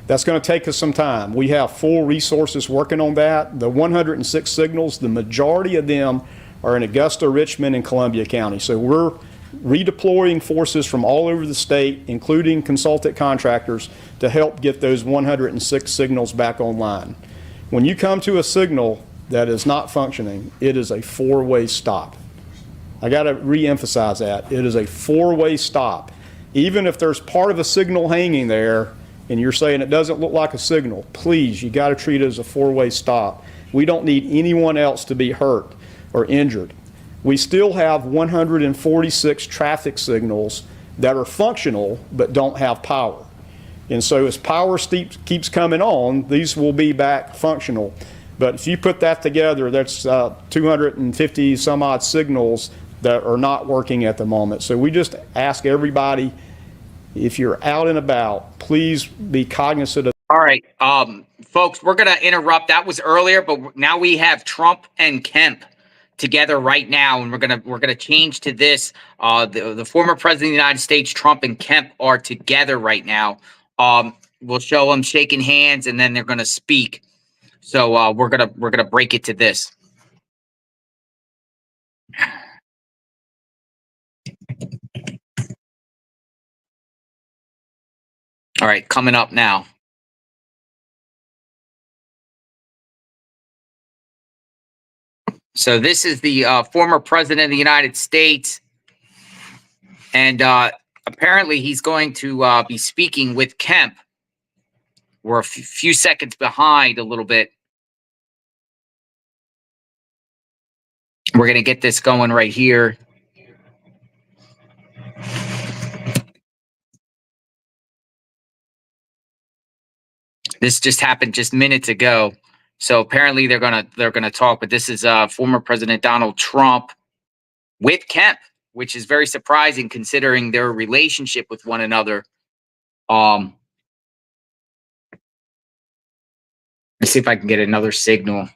That's going to take us some time. We have full resources working on that. The 106 signals, the majority of them are in Augusta, Richmond, and Columbia County. So we're redeploying forces from all over the state, including consultant contractors, to help get those 106 signals back online. When you come to a signal that is not functioning, it is a four-way stop. I got to re-emphasize that. It is a four-way stop. Even if there's part of a signal hanging there and you're saying it doesn't look like a signal, please, you got to treat it as a four-way stop. We don't need anyone else to be hurt. are injured. We still have 146 traffic signals that are functional but don't have power. And so as power keeps coming on, these will be back functional. But if you put that together, that's 250 some odd signals that are not working at the moment. So we just ask everybody, if you're out and about, please be cognizant of. All right, folks, we're going to interrupt. That was earlier, but now we have Trump and Kemp together right now, and we're gonna change to this. The former president of the United States, Trump, and Kemp are together right now. We'll show them shaking hands, and then they're gonna speak. So we're gonna break it to this. All right, coming up now. So this is the former president of the United States, and apparently he's going to be speaking with Kemp. We're a few seconds behind a little bit. We're going to get this going right here. This just happened just minutes ago. So apparently they're gonna talk, but this is former President Donald Trump with Kemp, which is very surprising considering their relationship with one another. Let's see if I can get another signal.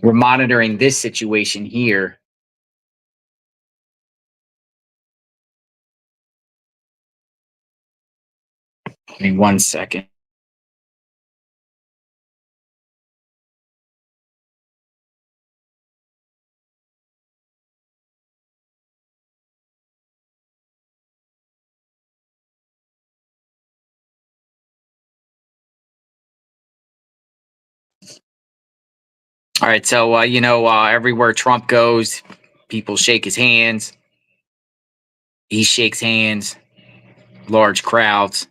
We're monitoring this situation here. Give me 1 second. All right, so everywhere Trump goes, people shake his hands. He shakes hands. Large crowds.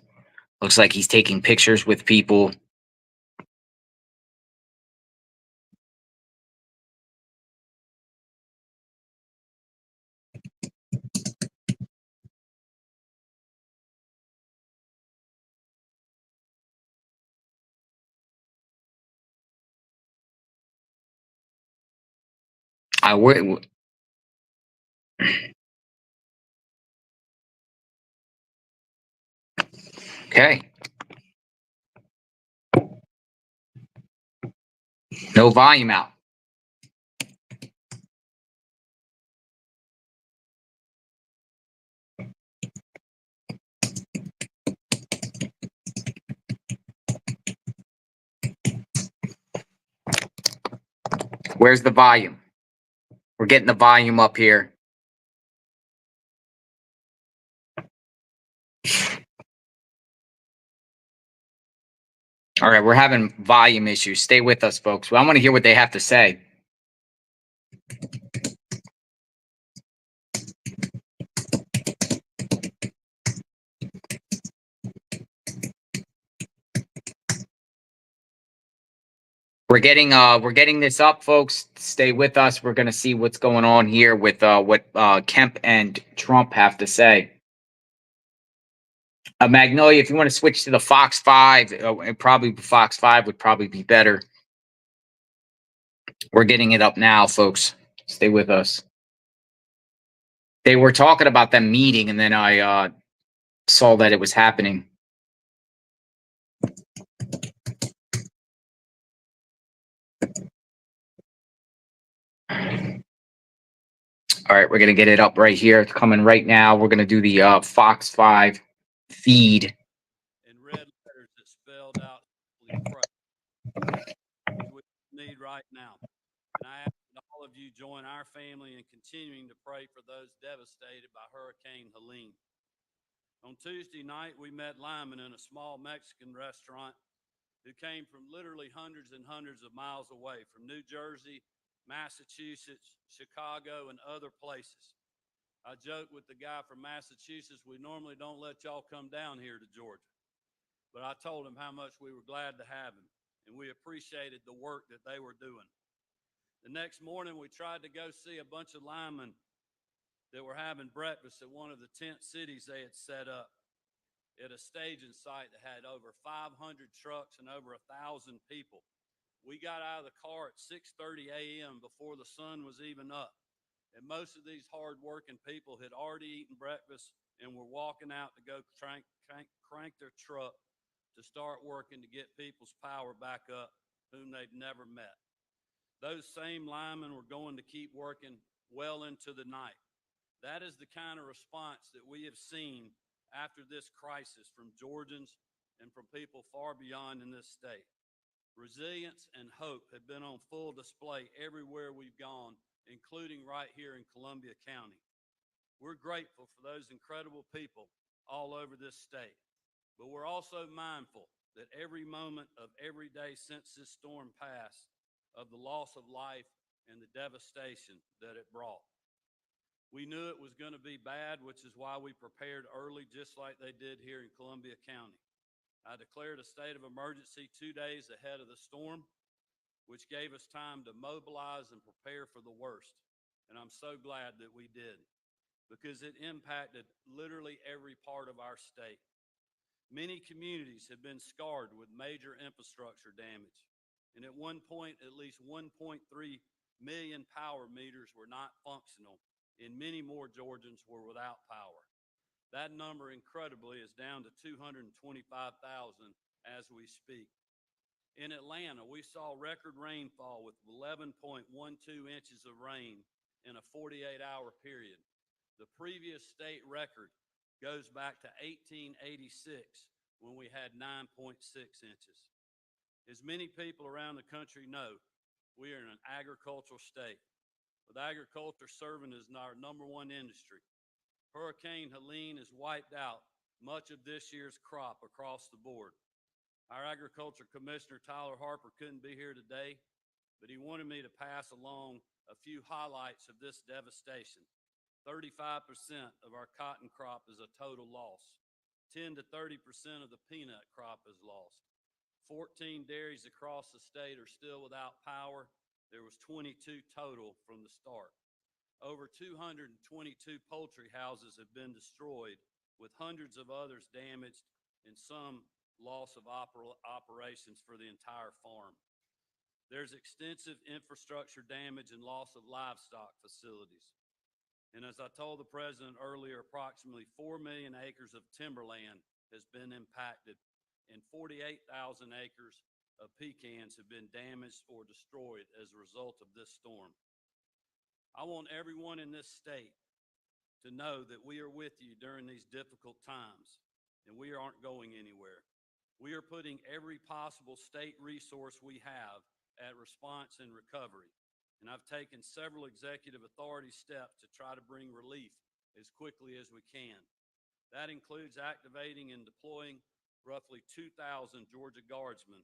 Looks like he's taking pictures with people. Okay. No volume out. Where's the volume? We're getting the volume up here. All right, we're having volume issues. Stay with us, folks. I want to hear what they have to say. We're getting this up, folks. Stay with us. We're gonna see what's going on here with what Kemp and Trump have to say. Magnolia, if you want to switch to the Fox 5, probably Fox 5 would probably be better. We're getting it up now, folks. Stay with us. They were talking about them meeting, and then I saw that it was happening. All right, we're going to get it up right here. It's coming right now. We're going to do the Fox 5 feed. In red letters that spelled out we need right now. And I ask that all of you join our family in continuing to pray for those devastated by Hurricane Helene. On Tuesday night, we met Lyman in a small Mexican restaurant who came from literally hundreds and hundreds of miles away from New Jersey, Massachusetts, Chicago, and other places. I joked with the guy from Massachusetts, we normally don't let y'all come down here to Georgia. But I told him how much we were glad to have him, and we appreciated the work that they were doing. The next morning, we tried to go see a bunch of linemen that were having breakfast at one of the tent cities they had set up at a staging site that had over 500 trucks and over 1,000 people. We got out of the car at 6:30 a.m. before the sun was even up. And most of these hard-working people had already eaten breakfast and were walking out to go crank their truck to start working to get people's power back up whom they'd never met. Those same linemen were going to keep working well into the night. That is the kind of response that we have seen after this crisis from Georgians and from people far beyond in this state. Resilience and hope have been on full display everywhere we've gone, including right here in Columbia County. We're grateful for those incredible people all over this state, but we're also mindful that every moment of every day since this storm passed, of the loss of life and the devastation that it brought. We knew it was going to be bad, which is why we prepared early, just like they did here in Columbia County. I declared a state of emergency 2 days ahead of the storm, which gave us time to mobilize and prepare for the worst. And I'm so glad that we did, because it impacted literally every part of our state. Many communities have been scarred with major infrastructure damage. And at one point, at least 1.3 million power meters were not functional, and many more Georgians were without power. That number, incredibly, is down to 225,000 as we speak. In Atlanta, we saw record rainfall with 11.12 inches of rain in a 48-hour period. The previous state record goes back to 1886, when we had 9.6 inches. As many people around the country know, we are in an agricultural state, with agriculture serving as our #1 industry. Hurricane Helene has wiped out much of this year's crop across the board. Our Agriculture Commissioner, Tyler Harper, couldn't be here today, but he wanted me to pass along a few highlights of this devastation. 35% of our cotton crop is a total loss. 10 to 30% of the peanut crop is lost. 14 dairies across the state are still without power. There was 22 total from the start. Over 222 poultry houses have been destroyed, with hundreds of others damaged and some loss of operations for the entire farm. There's extensive infrastructure damage and loss of livestock facilities. And as I told the president earlier, approximately 4 million acres of timberland has been impacted, and 48,000 acres of pecans have been damaged or destroyed as a result of this storm. I want everyone in this state to know that we are with you during these difficult times, and we aren't going anywhere. We are putting every possible state resource we have at response and recovery, and I've taken several executive authority steps to try to bring relief as quickly as we can. That includes activating and deploying roughly 2,000 Georgia Guardsmen,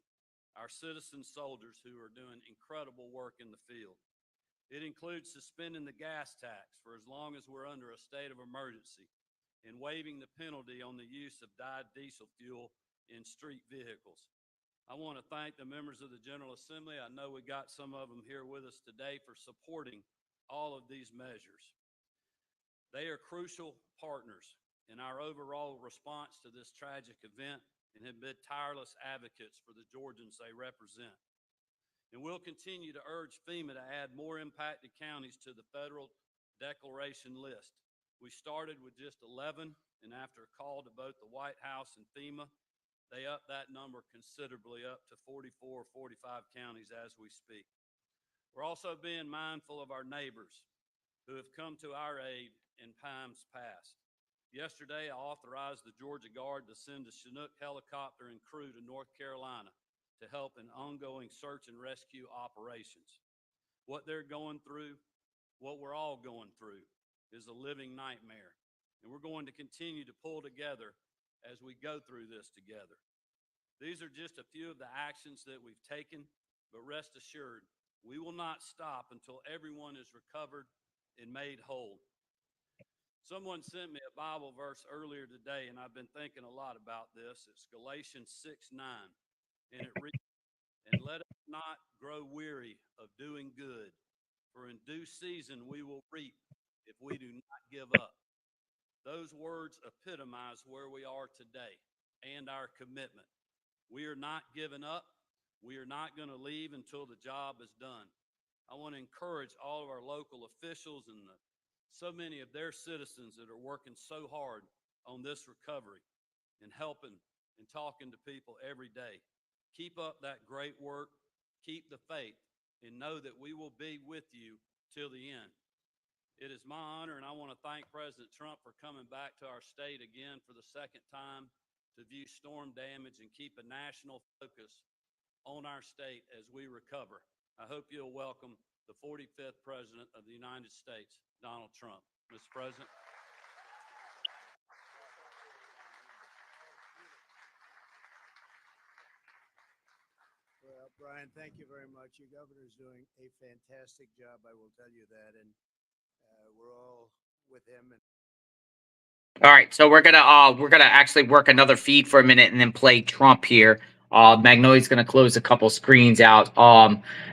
our citizen soldiers who are doing incredible work in the field. It includes suspending the gas tax for as long as we're under a state of emergency and waiving the penalty on the use of dyed diesel fuel in street vehicles. I want to thank the members of the General Assembly. I know we got some of them here with us today for supporting all of these measures. They are crucial partners in our overall response to this tragic event and have been tireless advocates for the Georgians they represent. And we'll continue to urge FEMA to add more impacted counties to the federal declaration list. We started with just 11, and after a call to both the White House and FEMA, they upped that number considerably up to 44 or 45 counties as we speak. We're also being mindful of our neighbors who have come to our aid in times past. Yesterday, I authorized the Georgia Guard to send a Chinook helicopter and crew to North Carolina to help in ongoing search and rescue operations. What they're going through, what we're all going through, is a living nightmare. And we're going to continue to pull together as we go through this together. These are just a few of the actions that we've taken, but rest assured, we will not stop until everyone is recovered and made whole. Someone sent me a Bible verse earlier today, and I've been thinking a lot about this. It's Galatians 6:9, and it reads, "And let us not grow weary of doing good, for in due season we will reap if we do not give up. Those words epitomize where we are today and our commitment. We are not giving up. We are not going to leave until the job is done. I want to encourage all of our local officials and so many of their citizens that are working so hard on this recovery and helping and talking to people every day. Keep up that great work, keep the faith, and know that we will be with you till the end. It is my honor, and I want to thank President Trump for coming back to our state again for the second time to view storm damage and keep a national focus on our state as we recover. I hope you'll welcome the 45th President of the United States, Donald Trump. Mr. President. Well, Brian, thank you very much. Your governor's doing a fantastic job, I will tell you that, and we're all with him. All right, so we're gonna actually work another feed for a minute and then play Trump here. Magnolia's gonna close a couple screens out.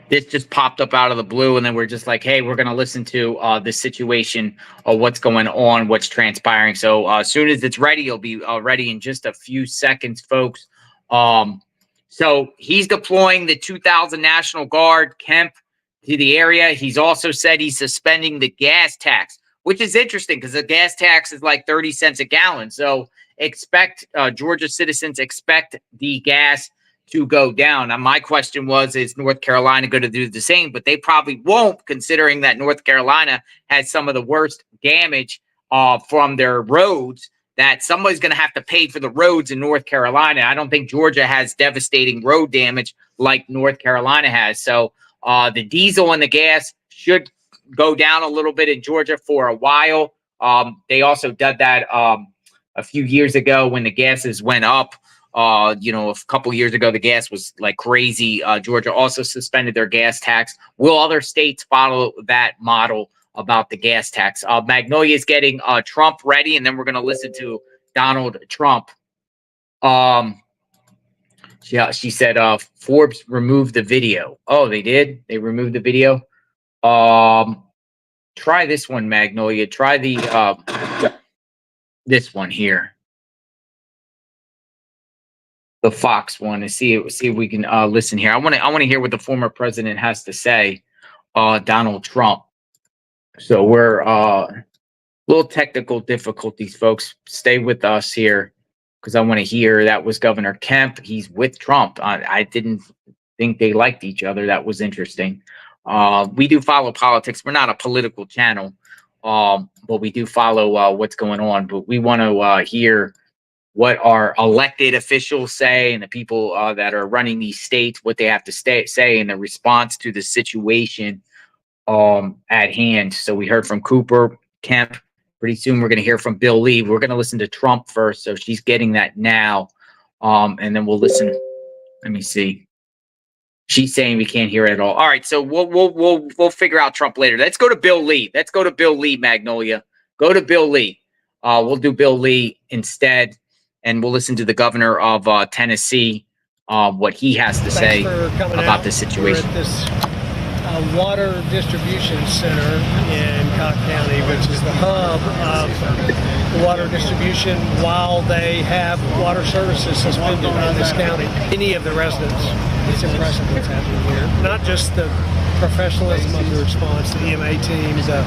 This just popped up out of the blue, and then we're just like, hey, we're gonna listen to the situation of what's going on, what's transpiring. So as soon as it's ready, it'll be ready in just a few seconds, folks. So he's deploying the 2,000 National Guard, Kemp, to the area. He's also said he's suspending the gas tax, which is interesting because the gas tax is like 30 cents a gallon. So expect Georgia citizens expect the gas to go down. Now, my question was, is North Carolina going to do the same? But they probably won't, considering that North Carolina has some of the worst damage from their roads, that somebody's going to have to pay for the roads in North Carolina. I don't think Georgia has devastating road damage like North Carolina has. So the diesel and the gas should go down a little bit in Georgia for a while. They also did that a few years ago when the gases went up. A couple years ago, the gas was like crazy. Georgia also suspended their gas tax. Will other states follow that model about the gas tax? Magnolia is getting Trump ready, and then we're going to listen to Donald Trump. She said Forbes removed the video. Oh, they did? They removed the video? Try this one, Magnolia. Try the this one here. The Fox one, and see if we can listen here. I want to hear what the former president has to say, Donald Trump. So we're little technical difficulties, folks. Stay with us here because I want to hear. That was Governor Kemp. He's with Trump. I didn't think they liked each other. That was interesting. We do follow politics. We're not a political channel, but we do follow what's going on. But we want to hear what our elected officials say and the people that are running these states, what they have to say in the response to the situation at hand. So we heard from Cooper, Kemp. Pretty soon we're going to hear from Bill Lee. We're going to listen to Trump first, so she's getting that now, and then we'll listen. Let me see. She's saying we can't hear it at all. All right, so we'll figure out Trump later. Let's go to Bill Lee. Let's go to Bill Lee, Magnolia. Go to Bill Lee. We'll do Bill Lee instead, and we'll listen to the governor of Tennessee, what he has to say about the situation. We're at this water distribution center in Cobb County, which is the hub of water distribution while they have water services suspended in this county. Any of the residents, it's impressive what's happening here. Not just the professionalism of the response, the EMA team, the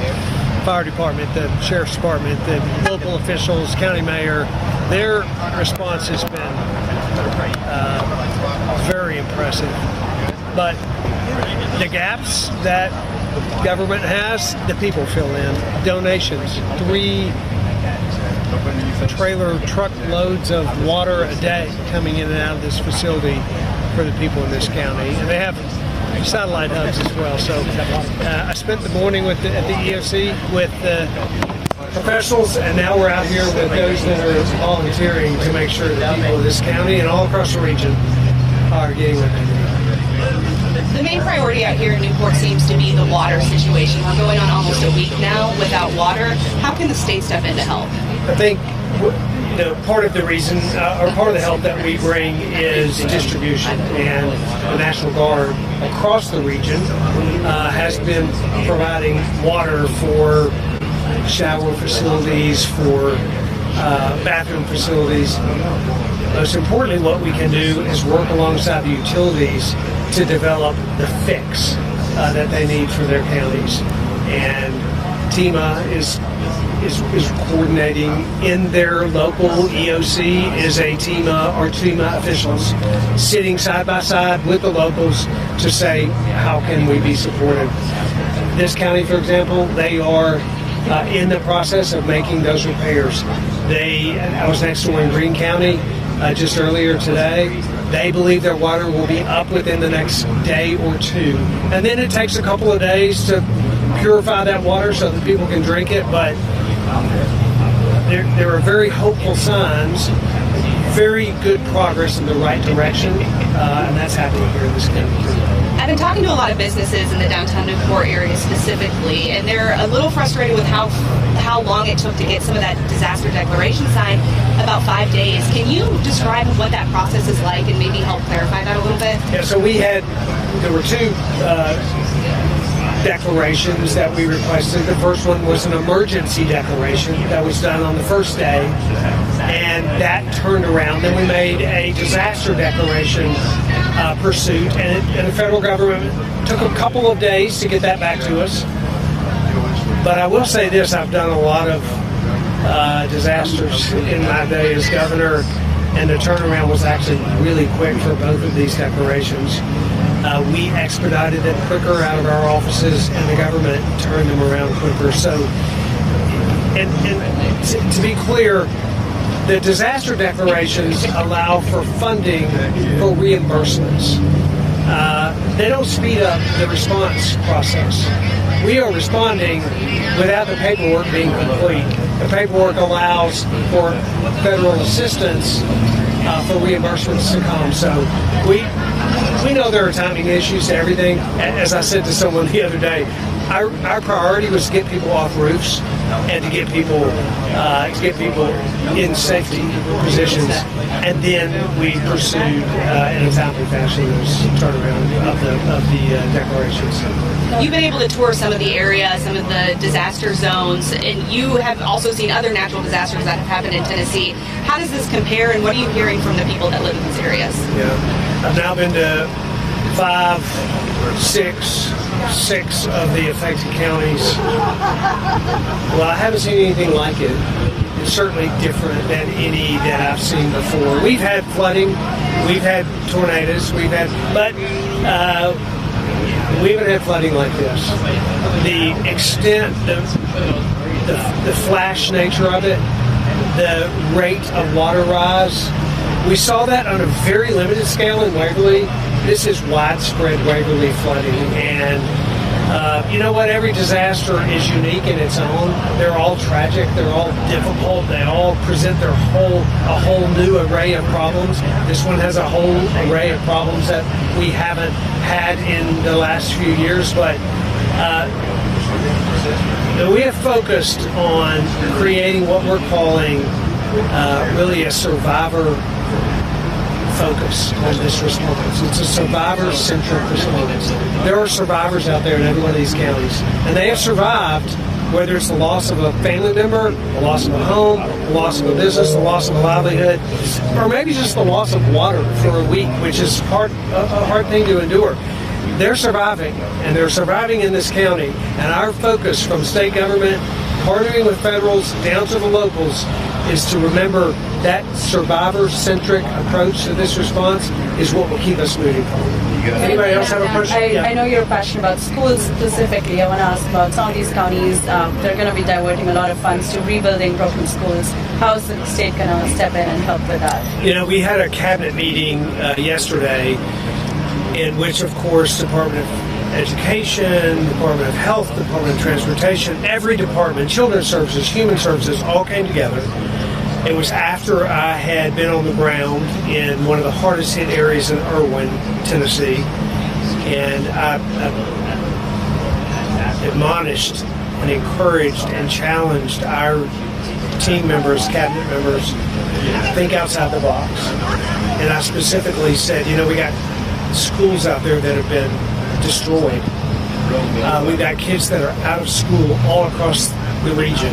fire department, the sheriff's department, the local officials, county mayor. Their response has been very impressive. But the gaps that government has, the people fill in. Donations, 3 trailer truck loads of water a day coming in and out of this facility for the people in this county. And they have satellite hubs as well. So I spent the morning at the EOC with the professionals, and now we're out here with those that are volunteering to make sure that people in this county and all across the region are getting what they need. The main priority out here in Newport seems to be the water situation. We're going on almost a week now without water. How can the state step in to help? I think part of the reason, or part of the help that we bring is distribution, and the National Guard across the region has been providing water for shower facilities, for bathroom facilities. Most importantly, what we can do is work alongside the utilities to develop the fix that they need for their counties. And TEMA is coordinating in their local EOC is a TEMA officials sitting side by side with the locals to say, how can we be supportive? This county, for example, they are in the process of making those repairs. I was next door in Greene County just earlier today. They believe their water will be up within the next day or two. And then it takes a couple of days to purify that water so that people can drink it, but there are very hopeful signs, very good progress in the right direction, and that's happening here in this county. I've been talking to a lot of businesses in the downtown Newport area specifically, and they're a little frustrated with how long it took to get some of that disaster declaration signed, about 5 days. Can you describe what that process is like and maybe help clarify that a little bit? Yeah, so there were two declarations that we requested. The first one was an emergency declaration that was done on the first day, and that turned around. Then we made a disaster declaration pursuit, and the federal government took a couple of days to get that back to us. But I will say this, I've done a lot of disasters in my day as governor, and the turnaround was actually really quick for both of these declarations. We expedited it quicker out of our offices, and the government turned them around quicker. So, and to be clear, the disaster declarations allow for funding for reimbursements. They don't speed up the response process. We are responding without the paperwork being complete. The paperwork allows for federal assistance for reimbursements to come. So we know there are timing issues to everything. As I said to someone the other day, our priority was to get people off roofs and to get people in safety positions, and then we pursued in a timely fashion this turnaround of the declarations. You've been able to tour some of the area, some of the disaster zones, and you have also seen other natural disasters that have happened in Tennessee. How does this compare, and what are you hearing from the people that live in these areas? Yeah, I've now been to six of the affected counties. Well, I haven't seen anything like it. It's certainly different than any that I've seen before. We've had flooding, we've had tornadoes, but we haven't had flooding like this. The extent, the flash nature of it, the rate of water rise, we saw that on a very limited scale in Waverly. This is widespread Waverly flooding, and you know what? Every disaster is unique in its own. They're all tragic. They're all difficult. They all present a whole new array of problems. This one has a whole array of problems that we haven't had in the last few years, but we have focused on creating what we're calling really a survivor focus on this response. It's a survivor-centric response. There are survivors out there in every one of these counties, and they have survived, whether it's the loss of a family member, the loss of a home, the loss of a business, the loss of a livelihood, or maybe just the loss of water for a week, which is a hard thing to endure. They're surviving, and they're surviving in this county, and our focus from state government, partnering with federals down to the locals, is to remember that survivor-centric approach to this response is what will keep us moving forward. Anybody else have a question? I know you're passionate about schools specifically. I want to ask about some of these counties. They're going to be diverting a lot of funds to rebuilding broken schools. How is the state going to step in and help with that? You know, we had a cabinet meeting yesterday in which, of course, Department of Education, Department of Health, Department of Transportation, every department, Children's Services, Human Services, all came together. It was after I had been on the ground in one of the hardest hit areas in Erwin, Tennessee, and I admonished and encouraged and challenged our team members, cabinet members, think outside the box. And I specifically said, you know, we got schools out there that have been destroyed. We've got kids that are out of school all across the region.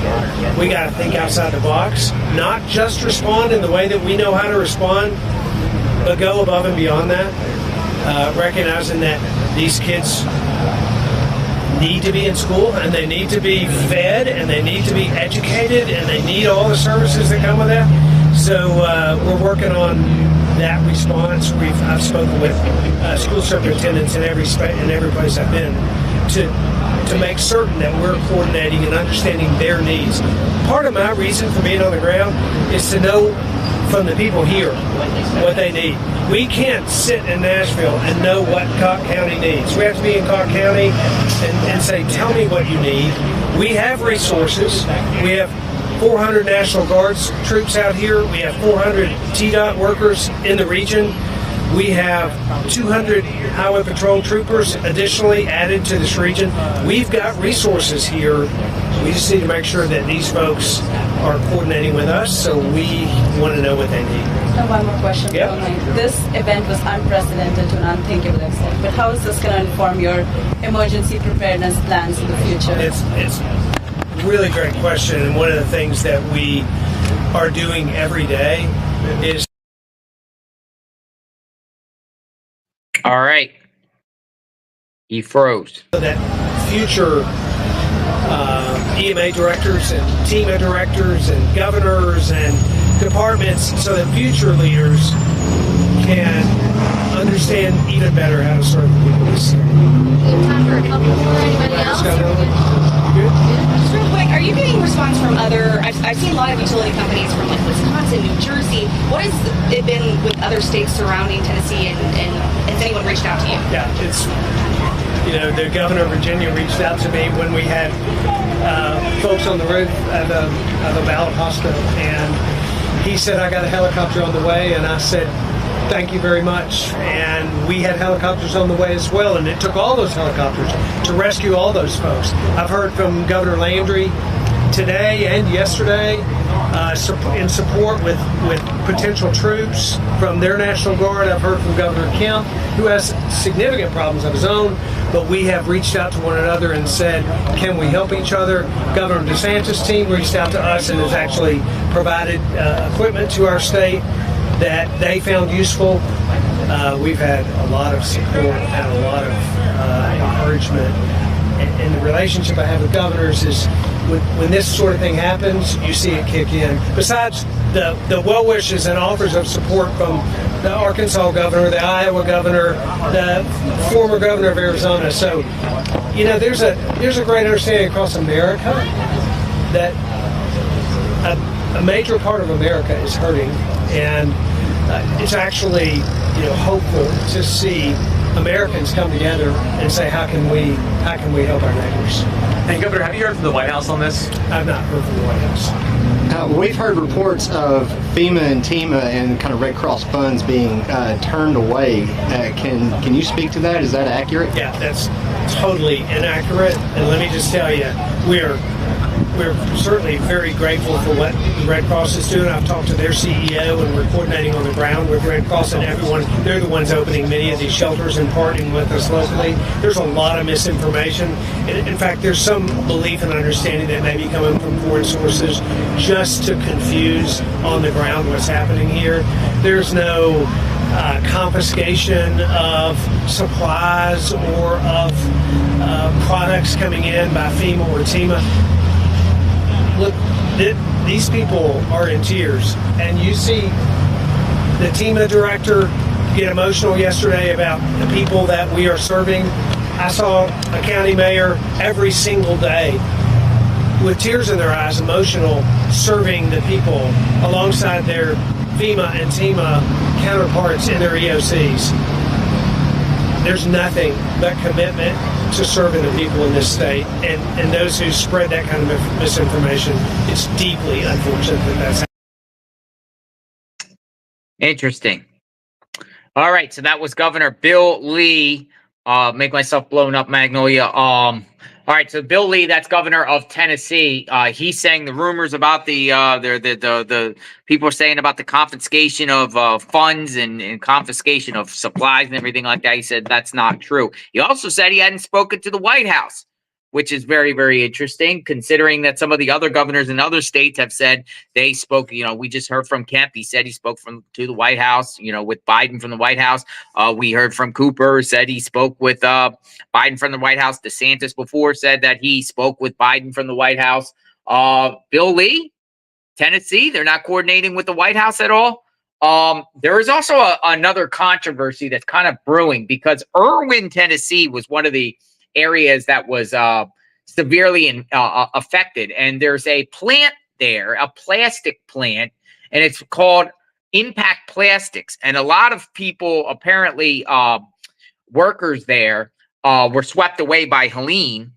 We got to think outside the box, not just respond in the way that we know how to respond, but go above and beyond that, recognizing that these kids need to be in school and they need to be fed and they need to be educated and they need all the services that come with that. So we're working on that response. I've spoken with school superintendents in every place I've been to make certain that we're coordinating and understanding their needs. Part of my reason for being on the ground is to know from the people here what they need. We can't sit in Nashville and know what Cocke County needs. We have to be in Cocke County and say, tell me what you need. We have resources. We have 400 National Guards troops out here. We have 400 TDOT workers in the region. We have 200 Highway Patrol troopers additionally added to this region. We've got resources here. We just need to make sure that these folks are coordinating with us, so we want to know what they need. And one more question. Yep. This event was unprecedented to an unthinkable extent, but how is this going to inform your emergency preparedness plans in the future? It's a really great question, and one of the things that we are doing every day is... All right. He froze. That future EMA directors and TEMA directors and governors and departments, so that future leaders can understand even better how to serve the people of this city. Time for a couple more. Anybody else? Just real quick, are you getting response from other? I've seen a lot of utility companies from like Wisconsin, New Jersey. What has it been with other states surrounding Tennessee, and has anyone reached out to you? Yeah, it's, you know, the governor of Virginia reached out to me when we had folks on the roof of a Ballard hospital, and he said, I got a helicopter on the way, and I said, thank you very much. And we had helicopters on the way as well, and it took all those helicopters to rescue all those folks. I've heard from Governor Landry today and yesterday in support with potential troops from their National Guard. I've heard from Governor Kemp, who has significant problems of his own, but we have reached out to one another and said, can we help each other? Governor DeSantis' team reached out to us and has actually provided equipment to our state that they found useful. We've had a lot of support and a lot of encouragement. And the relationship I have with governors is when this sort of thing happens, you see it kick in. Besides the well wishes and offers of support from the Arkansas governor, the Iowa governor, the former governor of Arizona. So, you know, there's a great understanding across America that a major part of America is hurting, and it's actually, you know, hopeful to see Americans come together and say, how can we help our neighbors? And Governor, have you heard from the White House on this? I've not heard from the White House. We've heard reports of FEMA and TEMA and kind of Red Cross funds being turned away. Can you speak to that? Is that accurate? Yeah, that's totally inaccurate. And let me just tell you, we're certainly very grateful for what the Red Cross is doing. I've talked to their CEO, and we're coordinating on the ground with Red Cross and everyone. They're the ones opening many of these shelters and partnering with us locally. There's a lot of misinformation. In fact, there's some belief and understanding that may be coming from foreign sources just to confuse on the ground what's happening here. There's no confiscation of supplies or of products coming in by FEMA or TEMA. Look, these people are in tears, and you see the TEMA director get emotional yesterday about the people that we are serving. I saw a county mayor every single day with tears in their eyes, emotional, serving the people alongside their FEMA and TEMA counterparts in their EOCs. There's nothing but commitment to serving the people in this state, and those who spread that kind of misinformation, it's deeply unfortunate that that's happening. Interesting. All right, so that was Governor Bill Lee. Make myself blown up, Magnolia. All right, so Bill Lee, that's governor of Tennessee. He's saying the rumors about the people are saying about the confiscation of funds and confiscation of supplies and everything like that. He said that's not true. He also said he hadn't spoken to the White House, which is very, very interesting, considering that some of the other governors in other states have said they spoke. You know, we just heard from Kemp. He said he spoke to the White House, you know, with Biden from the White House. We heard from Cooper, said he spoke with Biden from the White House. DeSantis before said that he spoke with Biden from the White House. Bill Lee, Tennessee, they're not coordinating with the White House at all. There is also another controversy that's kind of brewing because Erwin, Tennessee was one of the areas that was severely affected. And there's a plant there, a plastic plant, and it's called Impact Plastics. And a lot of people, apparently workers there, were swept away by Helene.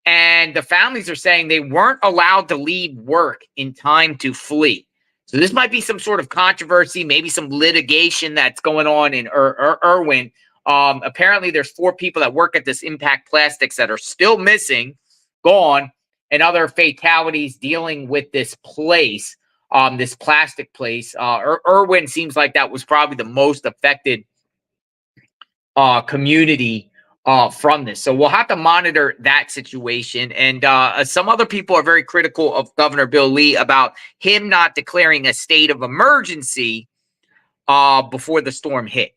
And the families are saying they weren't allowed to leave work in time to flee. So this might be some sort of controversy, maybe some litigation that's going on in Erwin. Apparently there's 4 people that work at this Impact Plastics that are still missing, gone, and other fatalities dealing with this place, this plastic place. Erwin seems like that was probably the most affected community from this. So we'll have to monitor that situation. And some other people are very critical of Governor Bill Lee about him not declaring a state of emergency before the storm hit.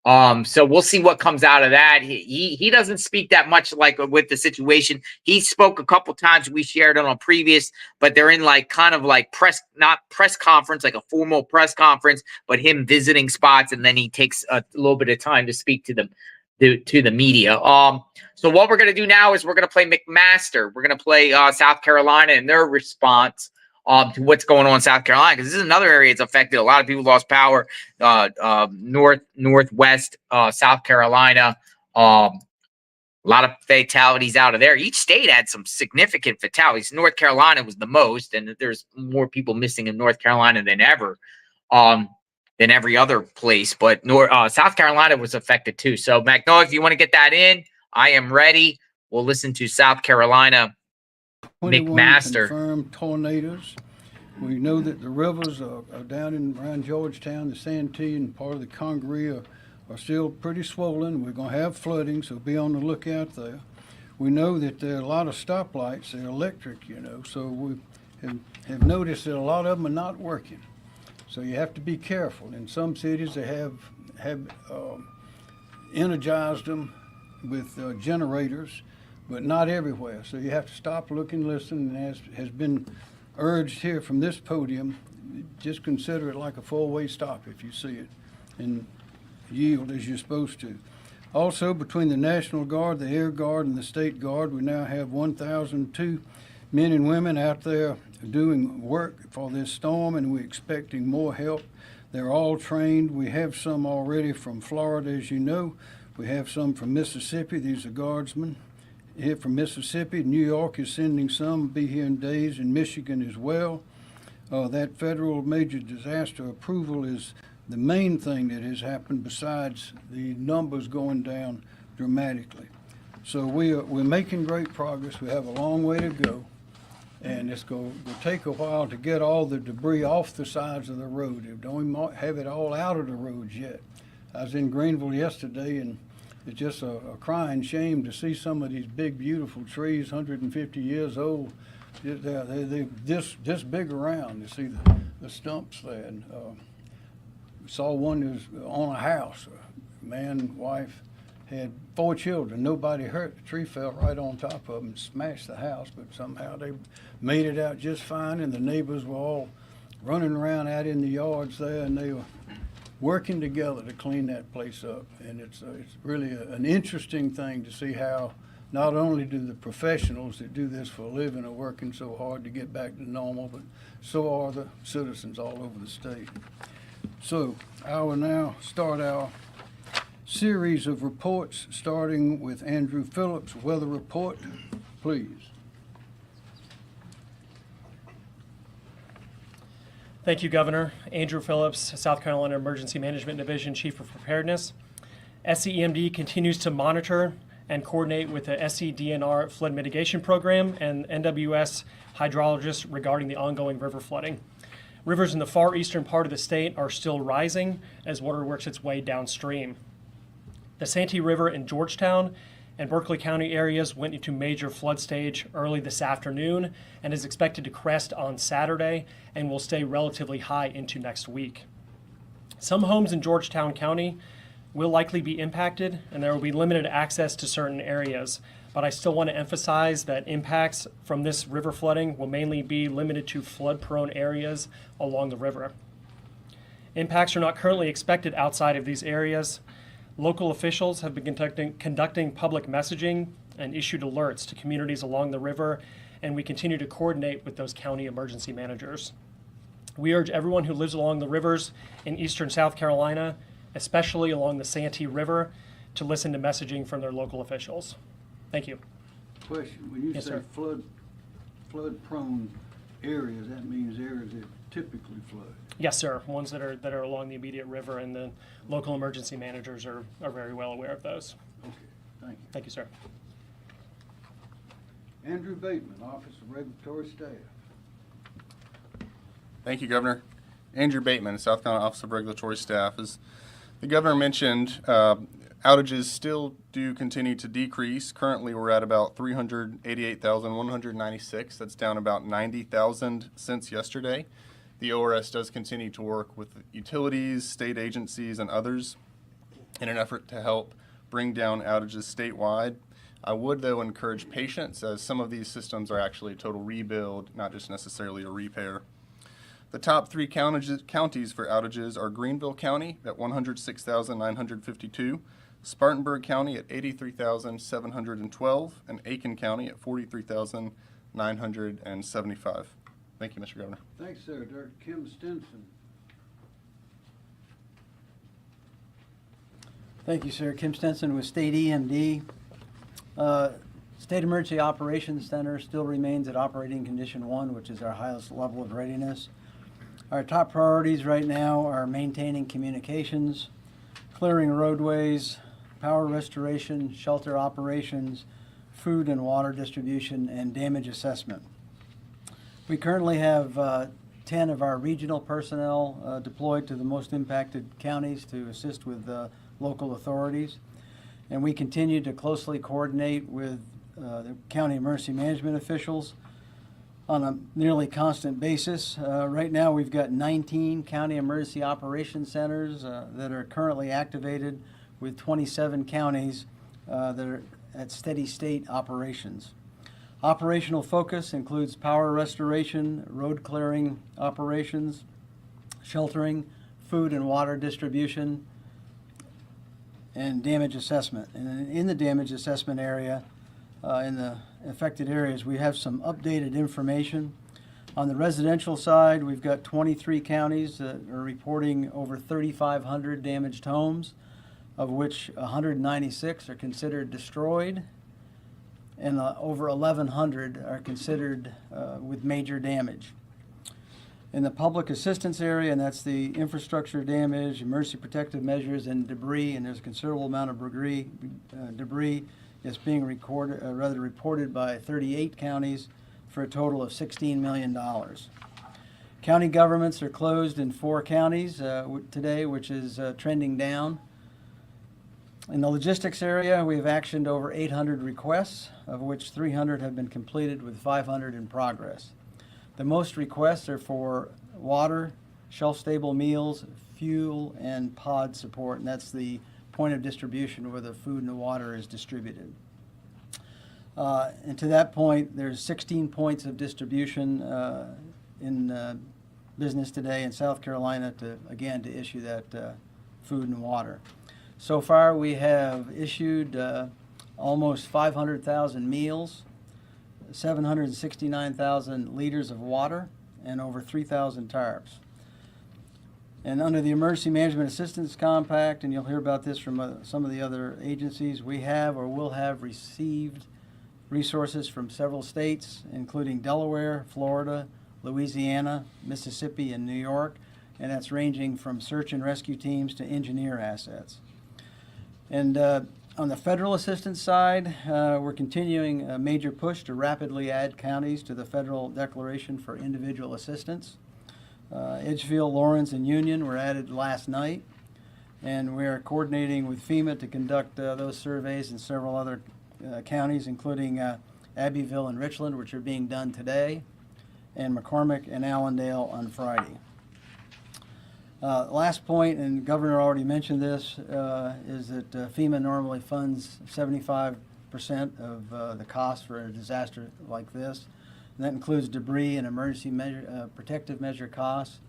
So we'll see what comes out of that. He doesn't speak that much like with the situation. He spoke a couple times. We shared it on previous, but they're in like kind of like not press conference, like a formal press conference, but him visiting spots. And then he takes a little bit of time to speak to the media. So what we're going to do now is we're going to play McMaster. We're going to play South Carolina and their response to what's going on in South Carolina, because this is another area that's affected. A lot of people lost power. Northwest South Carolina, a lot of fatalities out of there. Each state had some significant fatalities. North Carolina was the most, and there's more people missing in North Carolina than ever, than every other place. But South Carolina was affected too. So, Magnolia, if you want to get that in, I am ready. We'll listen to South Carolina. 21 McMaster. confirmed tornadoes. We know that the rivers are down around Georgetown, the Santee, and part of the Congaree are still pretty swollen. We're going to have flooding, so be on the lookout there. We know that there are a lot of stoplights. They're electric, you know, so we have noticed that a lot of them are not working. So you have to be careful. In some cities, they have energized them with generators, but not everywhere. So you have to stop, look, and listen. And as has been urged here from this podium, just consider it like a four-way stop if you see it, and yield as you're supposed to. Also, between the National Guard, the Air Guard, and the State Guard, we now have 1,002 men and women out there doing work for this storm, and we're expecting more help. They're all trained. We have some already from Florida, as you know. We have some from Mississippi. These are guardsmen here from Mississippi. New York is sending some, be here in days, in Michigan as well. That federal major disaster approval is the main thing that has happened besides the numbers going down dramatically. So we're making great progress. We have a long way to go, and it's going to take a while to get all the debris off the sides of the road. We don't even have it all out of the roads yet. I was in Greenville yesterday, and it's just a crying shame to see some of these big, beautiful trees, 150 years old. They're this big around. You see the stumps there. And we saw one that was on a house. A man, wife, had 4 children. Nobody hurt. The tree fell right on top of them and smashed the house, but somehow they made it out just fine, and the neighbors were all running around out in the yards there, and they were working together to clean that place up. And it's really an interesting thing to see how not only do the professionals that do this for a living are working so hard to get back to normal, but so are the citizens all over the state. So I will now start our series of reports, starting with Andrew Phillips' weather report, please. Thank you, Governor. Andrew Phillips, South Carolina Emergency Management Division Chief of Preparedness. SCEMD continues to monitor and coordinate with the SCDNR flood mitigation program and NWS hydrologists regarding the ongoing river flooding. Rivers in the far eastern part of the state are still rising as water works its way downstream. The Santee River in Georgetown and Berkeley County areas went into major flood stage early this afternoon and is expected to crest on Saturday and will stay relatively high into next week. Some homes in Georgetown County will likely be impacted and there will be limited access to certain areas, but I still want to emphasize that impacts from this river flooding will mainly be limited to flood-prone areas along the river. Impacts are not currently expected outside of these areas. Local officials have been conducting public messaging and issued alerts to communities along the river, and we continue to coordinate with those county emergency managers. We urge everyone who lives along the rivers in eastern South Carolina, especially along the Santee River, to listen to messaging from their local officials. Thank you. Question, when you Yes, say sir. flood-prone areas, that means areas that typically flood? Yes, sir. Ones that are along the immediate river, and the local emergency managers are very well aware of those. Okay, thank you. Thank you, sir. Andrew Bateman, Office of Regulatory Staff. Thank you, Governor. Andrew Bateman, South Carolina Office of Regulatory Staff. As the Governor mentioned, outages still do continue to decrease. Currently, we're at about 388,196. That's down about 90,000 since yesterday. The ORS does continue to work with utilities, state agencies, and others in an effort to help bring down outages statewide. I would, though, encourage patience, as some of these systems are actually a total rebuild, not just necessarily a repair. The top three counties for outages are Greenville County at 106,952, Spartanburg County at 83,712, and Aiken County at 43,975. Thank you, Mr. Governor. Thanks, sir. Dr. Kim Stinson. Thank you, sir. Kim Stinson with State EMD. State Emergency Operations Center still remains at operating condition 1, which is our highest level of readiness. Our top priorities right now are maintaining communications, clearing roadways, power restoration, shelter operations, food and water distribution, and damage assessment. We currently have 10 of our regional personnel deployed to the most impacted counties to assist with local authorities. And we continue to closely coordinate with the county emergency management officials on a nearly constant basis. Right now we've got 19 county emergency operations centers that are currently activated, with 27 counties that are at steady state operations. Operational focus includes power restoration, road clearing operations, sheltering, food and water distribution, and damage assessment. And in the damage assessment area, in the affected areas, we have some updated information. On the residential side, we've got 23 counties that are reporting over 3,500 damaged homes, of which 196 are considered destroyed, and over 1,100 are considered with major damage. In the public assistance area, and that's the infrastructure damage, emergency protective measures, and debris, and there's a considerable amount of debris is being reported by 38 counties for a total of $16 million. County governments are closed in 4 counties today, which is trending down. In the logistics area, we have actioned over 800 requests, of which 300 have been completed with 500 in progress. The most requests are for water, shelf-stable meals, fuel, and pod support, and that's the point of distribution where the food and the water is distributed. And to that point, there's 16 points of distribution in business today in South Carolina to issue that food and water. So far, we have issued almost 500,000 meals, 769,000 liters of water, and over 3,000 tarps. And under the Emergency Management Assistance Compact, and you'll hear about this from some of the other agencies, we have or will have received resources from several states, including Delaware, Florida, Louisiana, Mississippi, and New York, and that's ranging from search and rescue teams to engineer assets. And On the federal assistance side, we're continuing a major push to rapidly add counties to the federal declaration for individual assistance. Edgefield, Lawrence, and Union were added last night, and we are coordinating with FEMA to conduct those surveys in several other counties, including Abbeville and Richland, which are being done today, and McCormick and Allendale on Friday. Last point, and the Governor already mentioned this, is that FEMA normally funds 75% of the cost for a disaster like this. And that includes debris and emergency measure, protective measure costs.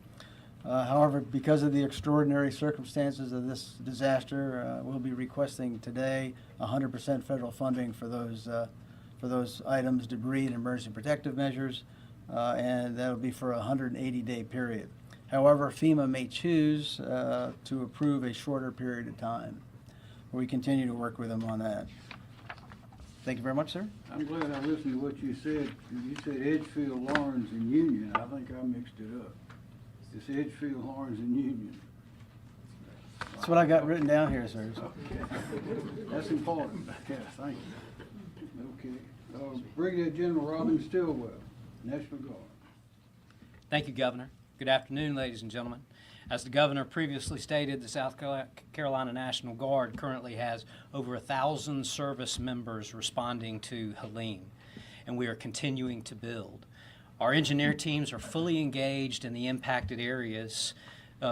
However, because of the extraordinary circumstances of this disaster, we'll be requesting today 100% federal funding for those items, debris and emergency protective measures, and that'll be for a 180-day period. However, FEMA may choose to approve a shorter period of time. We continue to work with them on that. Thank you very much, sir. I'm glad I listened to what you said. You said Edgefield, Lawrence, and Union. I think I mixed it up. It's Edgefield, Lawrence, and Union. That's what I got written down here, sir. Okay. That's important. Yeah, thank you. Okay. Brigadier General Robin Stillwell, National Guard. Thank you, Governor. Good afternoon, ladies and gentlemen. As the Governor previously stated, the South Carolina National Guard currently has over 1,000 service members responding to Helene, and we are continuing to build. Our engineer teams are fully engaged in the impacted areas,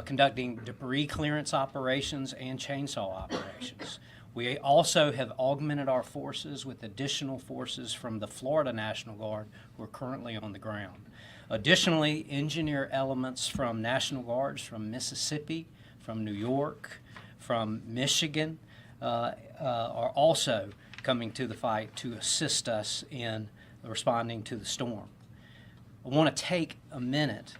conducting debris clearance operations and chainsaw operations. We also have augmented our forces with additional forces from the Florida National Guard who are currently on the ground. Additionally, engineer elements from National Guards from Mississippi, from New York, from Michigan are also coming to the fight to assist us in responding to the storm. I want to take a minute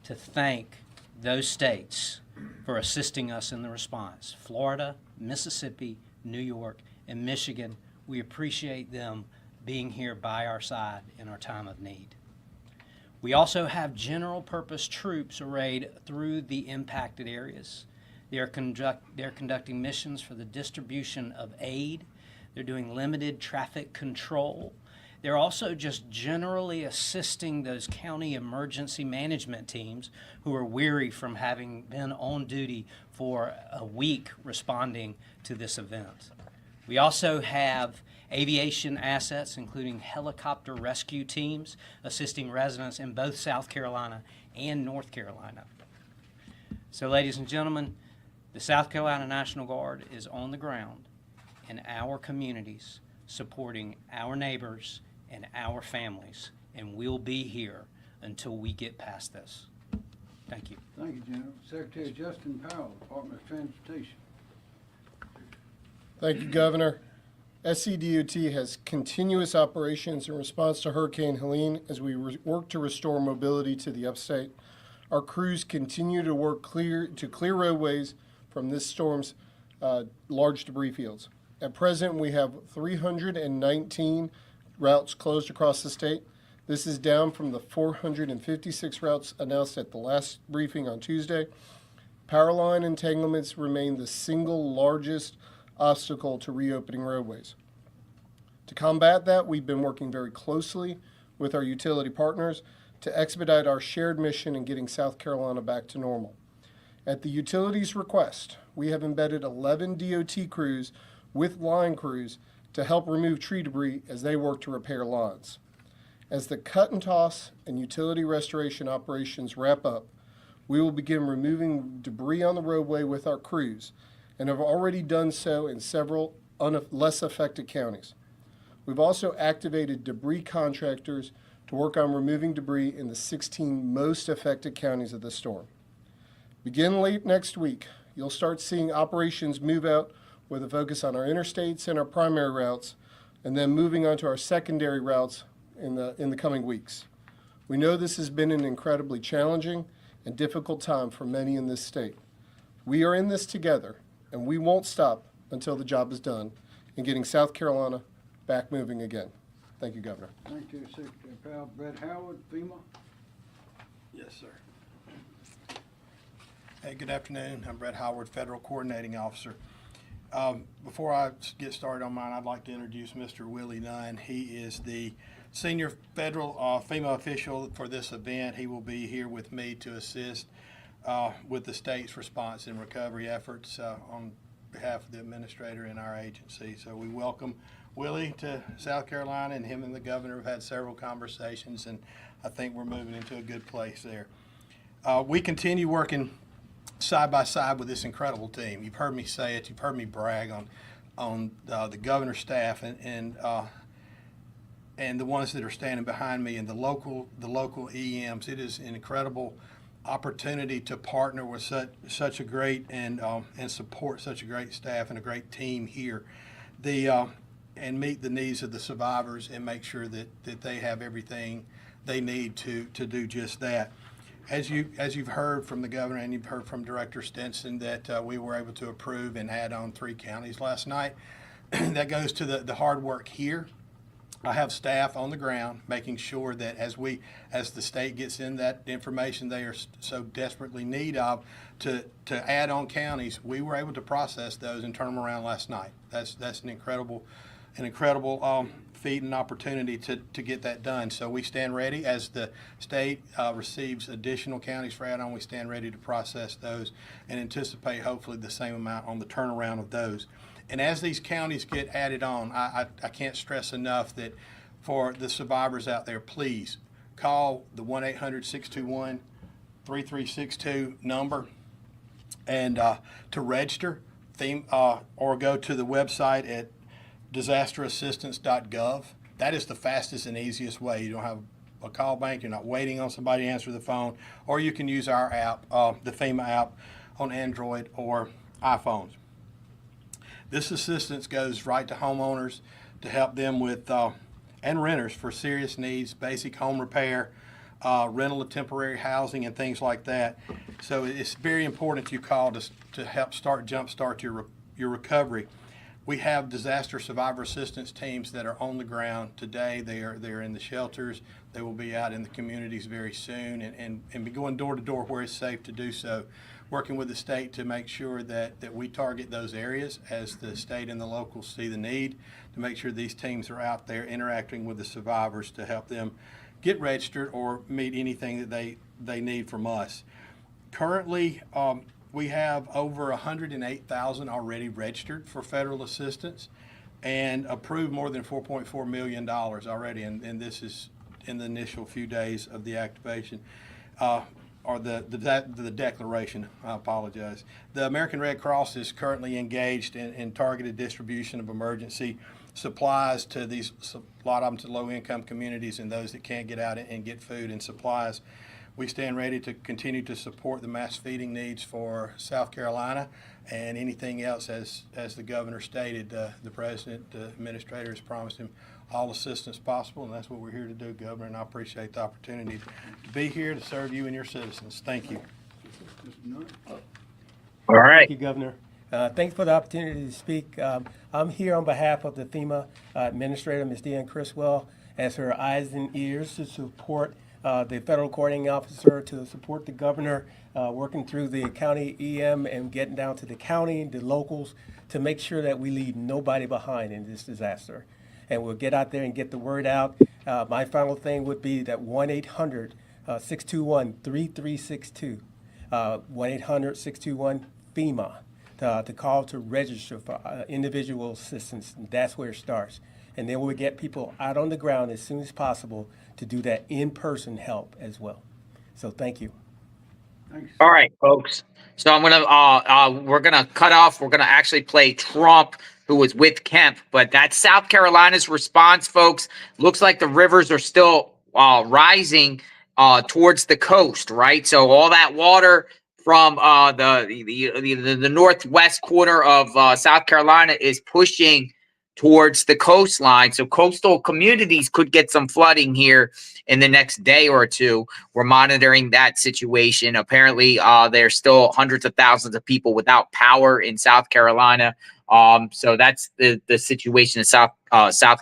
to thank those states for assisting us in the response. Florida, Mississippi, New York, and Michigan, we appreciate them being here by our side in our time of need. We also have general purpose troops arrayed through the impacted areas. They're conducting missions for the distribution of aid. They're doing limited traffic control. They're also just generally assisting those county emergency management teams who are weary from having been on duty for a week responding to this event. We also have aviation assets, including helicopter rescue teams, assisting residents in both South Carolina and North Carolina. So, ladies and gentlemen, the South Carolina National Guard is on the ground in our communities, supporting our neighbors and our families, and we'll be here until we get past this. Thank you. Thank you, General. Secretary Justin Powell, Department of Transportation. Thank you, Governor. SCDOT has continuous operations in response to Hurricane Helene as we work to restore mobility to the upstate. Our crews continue to work to clear roadways from this storm's large debris fields. At present, we have 319 routes closed across the state. This is down from the 456 routes announced at the last briefing on Tuesday. Power line entanglements remain the single largest obstacle to reopening roadways. To combat that, we've been working very closely with our utility partners to expedite our shared mission in getting South Carolina back to normal. At the utilities' request, we have embedded 11 DOT crews with line crews to help remove tree debris as they work to repair lines. As the cut and toss and utility restoration operations wrap up, we will begin removing debris on the roadway with our crews and have already done so in several less affected counties. We've also activated debris contractors to work on removing debris in the 16 most affected counties of the storm. Begin late next week, you'll start seeing operations move out with a focus on our interstates and our primary routes, and then moving on to our secondary routes in the coming weeks. We know this has been an incredibly challenging and difficult time for many in this state. We are in this together, and we won't stop until the job is done in getting South Carolina back moving again. Thank you, Governor. Thank you, Secretary Powell. Brett Howard, FEMA. Yes, sir. Hey, good afternoon. I'm Brett Howard, Federal Coordinating Officer. Before I get started on mine, I'd like to introduce Mr. Willie Nunn. He is the senior federal FEMA official for this event. He will be here with me to assist with the state's response and recovery efforts on behalf of the administrator in our agency. So we welcome Willie to South Carolina, and him and the governor have had several conversations, and I think we're moving into a good place there. We continue working side by side with this incredible team. You've heard me say it. You've heard me brag on the governor's staff and the ones that are standing behind me and the local EMs. It is an incredible opportunity to partner with such a great and support such a great staff and a great team here. And meet the needs of the survivors and make sure that they have everything they need to do just that. As you've heard from the governor and you've heard from Director Stinson that we were able to approve and add on 3 counties last night. That goes to the hard work here. I have staff on the ground making sure that as the state gets in that information they are so desperately need of to add on counties, we were able to process those and turn them around last night. That's an incredible feat and opportunity to get that done. So we stand ready as the state receives additional counties for add-on. We stand ready to process those and anticipate hopefully the same amount on the turnaround of those. And as these counties get added on, I can't stress enough that for the survivors out there, please call the 1-800-621-3362 number and to register or go to the website at disasterassistance.gov. That is the fastest and easiest way. You don't have a call bank. You're not waiting on somebody to answer the phone. Or you can use our app, the FEMA app on Android or iPhones. This assistance goes right to homeowners to help them with, and renters for serious needs, basic home repair, rental of temporary housing, and things like that. So it's very important you call to help jumpstart your recovery. We have disaster survivor assistance teams that are on the ground today. They're in the shelters. They will be out in the communities very soon and be going door to door where it's safe to do so, working with the state to make sure that we target those areas as the state and the locals see the need, to make sure these teams are out there interacting with the survivors to help them get registered or meet anything that they need from us. Currently, we have over 108,000 already registered for federal assistance and approved more than $4.4 million already, and this is in the initial few days of the activation, or the declaration, I apologize. The American Red Cross is currently engaged in targeted distribution of emergency supplies to a lot of them to low-income communities and those that can't get out and get food and supplies. We stand ready to continue to support the mass feeding needs for South Carolina and anything else as the governor stated. The president, the administrator has promised him all assistance possible, and that's what we're here to do, Governor, and I appreciate the opportunity to be here to serve you and your citizens. Thank you. All right. Thank you, Governor. Thanks for the opportunity to speak. I'm here on behalf of the FEMA administrator, Ms. Deanne Criswell, as her eyes and ears to support the federal coordinating officer, to support the governor, working through the county EM and getting down to the county, the locals, to make sure that we leave nobody behind in this disaster. And we'll get out there and get the word out. My final thing would be that 1-800-621-3362, 1-800-621-FEMA, to call to register for individual assistance. And that's where it starts. And then we'll get people out on the ground as soon as possible to do that in-person help as well. So thank you. Thanks. All right, folks. So I'm gonna we're gonna cut off. We're gonna actually play Trump, who was with Kemp, but that's South Carolina's response, folks. Looks like the rivers are still rising towards the coast, right? So all that water from the northwest corner of South Carolina is pushing towards the coastline. So coastal communities could get some flooding here in the next day or two. We're monitoring that situation. Apparently, there's still hundreds of thousands of people without power in South Carolina. So that's the situation in South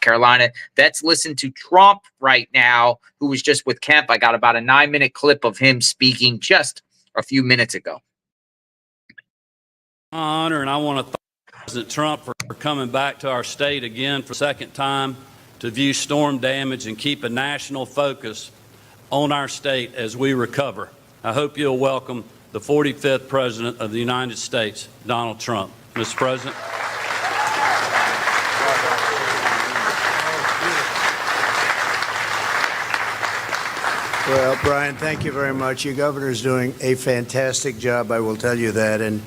Carolina. Let's listen to Trump right now, who was just with Kemp. I got about a 9-minute clip of him speaking just a few minutes ago. Honor, and I want to President Trump for coming back to our state again for the second time to view storm damage and keep a national focus on our state as we recover. I hope you'll welcome the 45th President of the United States, Donald Trump. Mr. President. Well, Brian, thank you very much. Your governor's doing a fantastic job, I will tell you that. And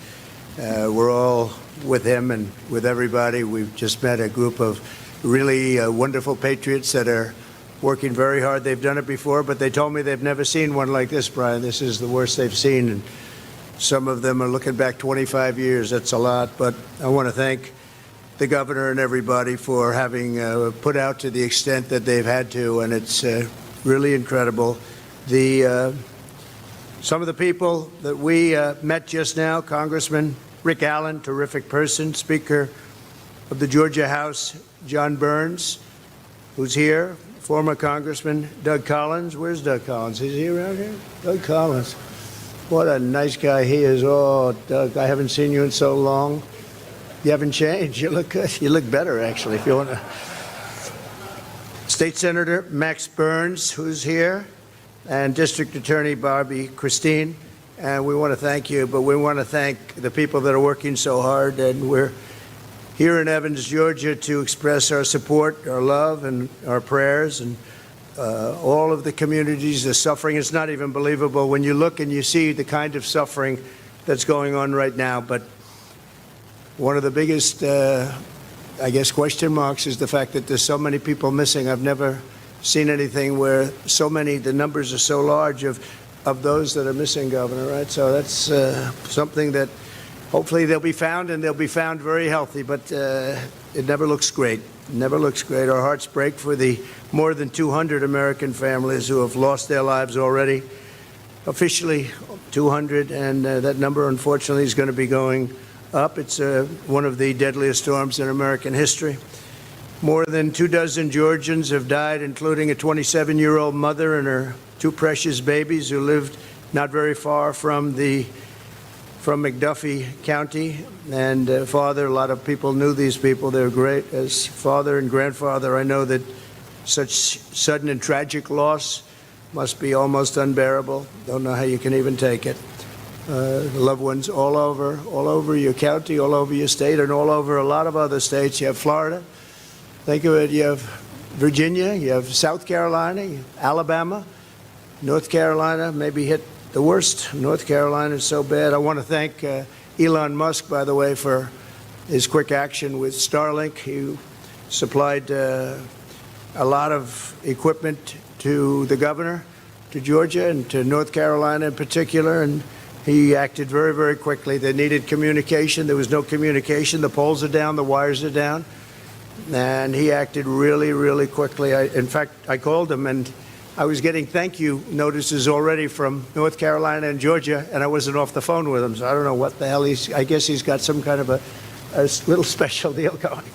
we're all with him and with everybody. We've just met a group of really wonderful patriots that are working very hard. They've done it before, but they told me they've never seen one like this, Brian. This is the worst they've seen. And some of them are looking back 25 years. That's a lot. But I want to thank the governor and everybody for having put out to the extent that they've had to. And it's really incredible. Some of the people that we met just now, Congressman Rick Allen, terrific person, Speaker of the Georgia House, John Burns, who's here, former Congressman Doug Collins. Where's Doug Collins? Is he around here? Doug Collins. What a nice guy he is. Oh, Doug, I haven't seen you in so long. You haven't changed. You look good. You look better, actually, if you want to. State Senator Max Burns, who's here, and District Attorney Barbie Christine. And we want to thank you, but we want to thank the people that are working so hard. And we're here in Evans, Georgia, to express our support, our love, and our prayers, and all of the communities, the suffering. It's not even believable when you look and you see the kind of suffering that's going on right now. But one of the biggest, I guess, question marks is the fact that there's so many people missing. I've never seen anything where so many, the numbers are so large of those that are missing, Governor, right? So that's something that hopefully they'll be found, and they'll be found very healthy, but it never looks great. It never looks great. Our hearts break for the more than 200 American families who have lost their lives already. Officially 200, and that number, unfortunately, is going to be going up. It's one of the deadliest storms in American history. More than 24 Georgians have died, including a 27-year-old mother and her two precious babies who lived not very far from McDuffie County. And father, a lot of people knew these people. They're great. As father and grandfather, I know that such sudden and tragic loss must be almost unbearable. Don't know how you can even take it. Loved ones all over your county, all over your state, and all over a lot of other states. You have Florida. Think of it. You have Virginia. You have South Carolina, you have Alabama, North Carolina. Maybe hit the worst. North Carolina is so bad. I want to thank Elon Musk, by the way, for his quick action with Starlink. He supplied a lot of equipment to the governor, to Georgia, and to North Carolina in particular, and he acted very, very quickly. They needed communication. There was no communication. The poles are down. The wires are down. And he acted really, really quickly. In fact, I called him, and I was getting thank you notices already from North Carolina and Georgia, and I wasn't off the phone with him, so I don't know what the hell I guess he's got some kind of a little special deal going.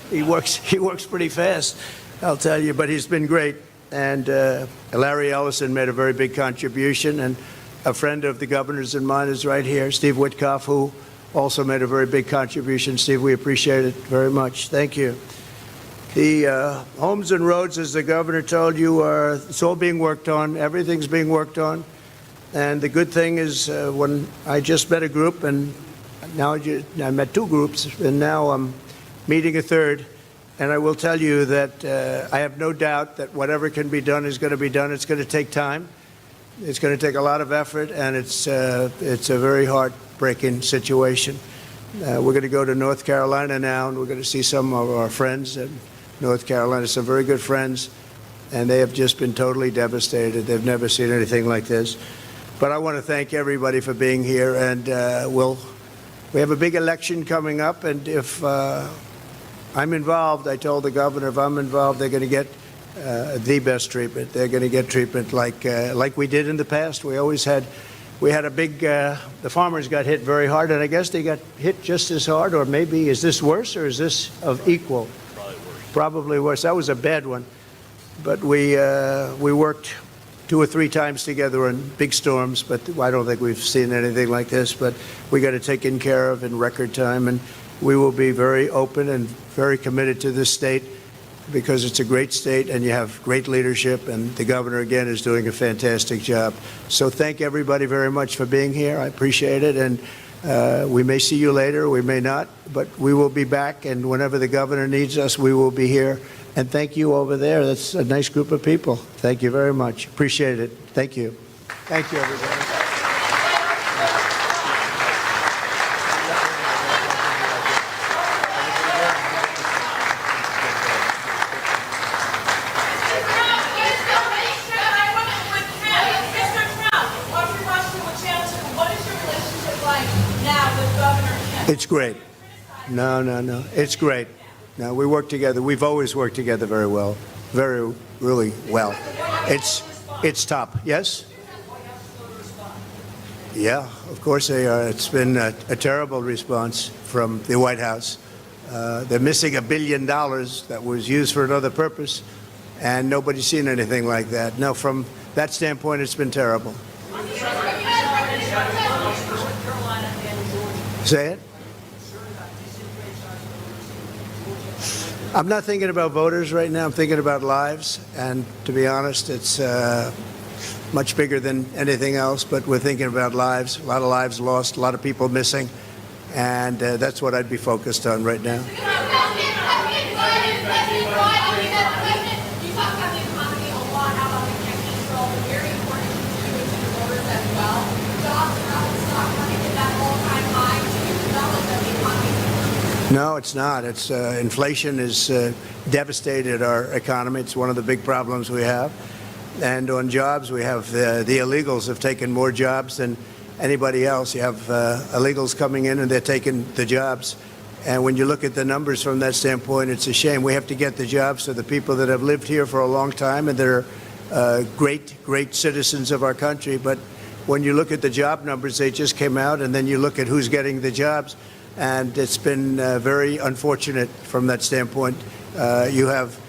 He works pretty fast, I'll tell you, but he's been great. And Larry Ellison made a very big contribution, and a friend of the governor's and mine is right here, Steve Witkoff, who also made a very big contribution. Steve, we appreciate it very much. Thank you. The homes and roads, as the governor told you, it's all being worked on. Everything's being worked on. And the good thing is when I just met a group, and now I met two groups, and now I'm meeting a third. And I will tell you that I have no doubt that whatever can be done is going to be done. It's going to take time. It's going to take a lot of effort, and it's a very heartbreaking situation. We're going to go to North Carolina now, and we're going to see some of our friends in North Carolina, some very good friends, and they have just been totally devastated. They've never seen anything like this. But I want to thank everybody for being here, and we have a big election coming up, and if I'm involved, I told the governor, if I'm involved, they're going to get the best treatment. They're going to get treatment like we did in the past. We had a big, the farmers got hit very hard, and I guess they got hit just as hard, or maybe, is this worse, or is this of equal? Probably worse. That was a bad one. But we worked 2 or 3 times together on big storms, but I don't think we've seen anything like this. But we got it taken care of in record time. And we will be very open and very committed to this state because it's a great state and you have great leadership, and the governor, again, is doing a fantastic job. So thank everybody very much for being here. I appreciate it, and we may see you later, we may not, but we will be back, and whenever the governor needs us, we will be here. And thank you over there. That's a nice group of people. Thank you very much. Appreciate it. Thank you. Thank you, everybody. It's great. No. It's great. No, we work together. We've always worked together very well. Really well. It's top. Yes? Yeah, of course they are. It's been a terrible response from the White House. They're missing $1 billion that was used for another purpose, and nobody's seen anything like that. No, from that standpoint, it's been terrible. Say it? I'm not thinking about voters right now. I'm thinking about lives. And to be honest, it's much bigger than anything else. But we're thinking about lives, a lot of lives lost, a lot of people missing. And that's what I'd be focused on right now. No, it's not. It's inflation has devastated our economy. It's one of the big problems we have. And on jobs, we have the illegals have taken more jobs than anybody else. You have illegals coming in and they're taking the jobs. And when you look at the numbers from that standpoint, it's a shame. We have to get the jobs to the people that have lived here for a long time and that are great citizens of our country. But when you look at the job numbers, they just came out, and then you look at who's getting the jobs. And it's been very unfortunate from that standpoint. You have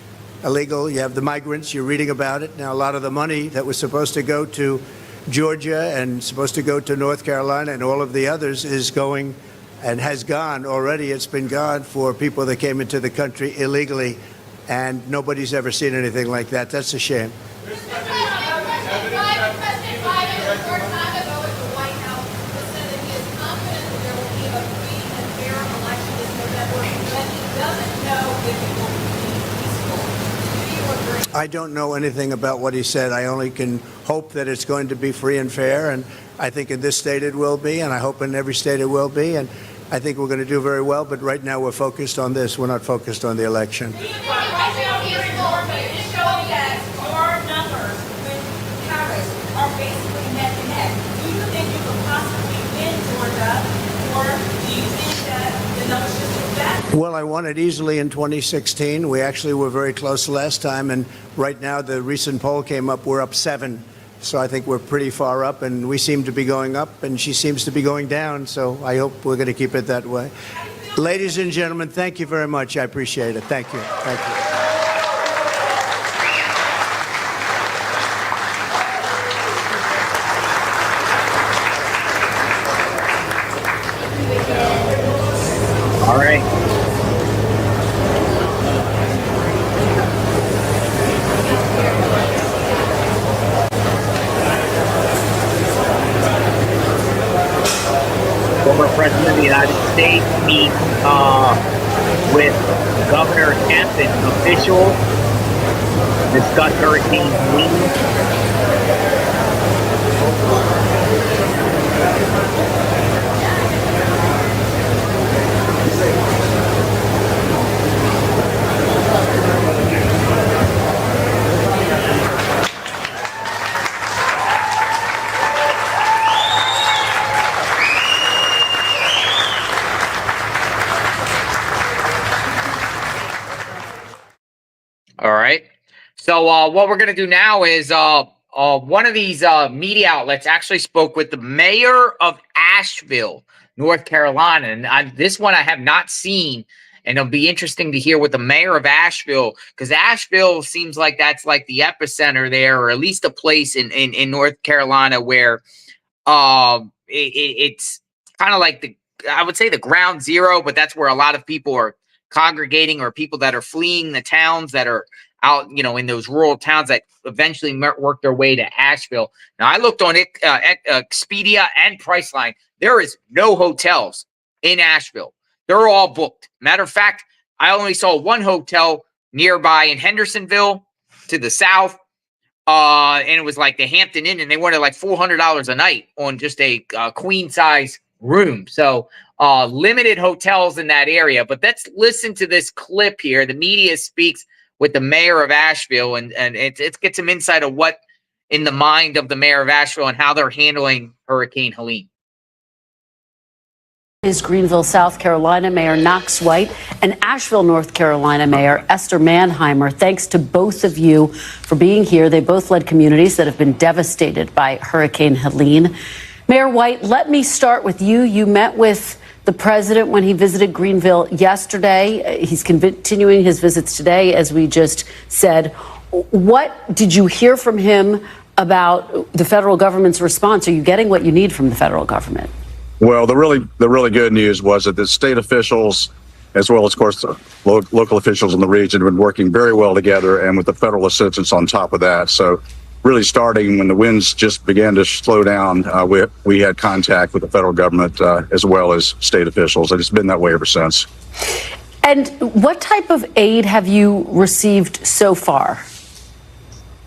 illegal, you have the migrants, you're reading about it. Now, a lot of the money that was supposed to go to Georgia and supposed to go to North Carolina and all of the others is going and has gone already. It's been gone for people that came into the country illegally, and nobody's ever seen anything like that. That's a shame. I don't know anything about what he said. I only can hope that it's going to be free and fair, and I think in this state it will be, and I hope in every state it will be, and I think we're going to do very well, but right now we're focused on this. We're not focused on the election. Well, I won it easily in 2016. We actually were very close last time, and right now the recent poll came up, we're up 7. So I think we're pretty far up, and we seem to be going up, and she seems to be going down, so I hope we're going to keep it that way. Ladies and gentlemen, thank you very much. I appreciate it. Thank you. Thank you. All right. Former President of the United States meets with Governor Kemp and officials, discuss Hurricane Helene. All right. So what we're going to do now is one of these media outlets actually spoke with the mayor of Asheville, North Carolina. And this one I have not seen. And it'll be interesting to hear what the mayor of Asheville, because Asheville seems like that's like the epicenter there, or at least a place in North Carolina where it's kind of like I would say the ground zero, but that's where a lot of people are congregating, or people that are fleeing the towns that are out, in those rural towns that eventually work their way to Asheville. Now, I looked on Expedia and Priceline. There is no hotels in Asheville. They're all booked. Matter of fact, I only saw one hotel nearby in Hendersonville to the south. And it was like the Hampton Inn, and they wanted like $400 a night on just a queen size room. So limited hotels in that area. But let's listen to this clip here. The media speaks with the mayor of Asheville, and it gets some insight of what in the mind of the mayor of Asheville and how they're handling Hurricane Helene. Is Greenville, South Carolina Mayor Knox White and Asheville, North Carolina Mayor Esther Manheimer. Thanks to both of you for being here. They both led communities that have been devastated by Hurricane Helene. Mayor White, let me start with you. You met with the president when he visited Greenville yesterday. He's continuing his visits today, as we just said. What did you hear from him about the federal government's response? Are you getting what you need from the federal government? Well, the really good news was that the state officials, as well as, of course, the local officials in the region, have been working very well together, and with the federal assistance on top of that. So really starting when the winds just began to slow down, we had contact with the federal government as well as state officials, and it's been that way ever since. And what type of aid have you received so far?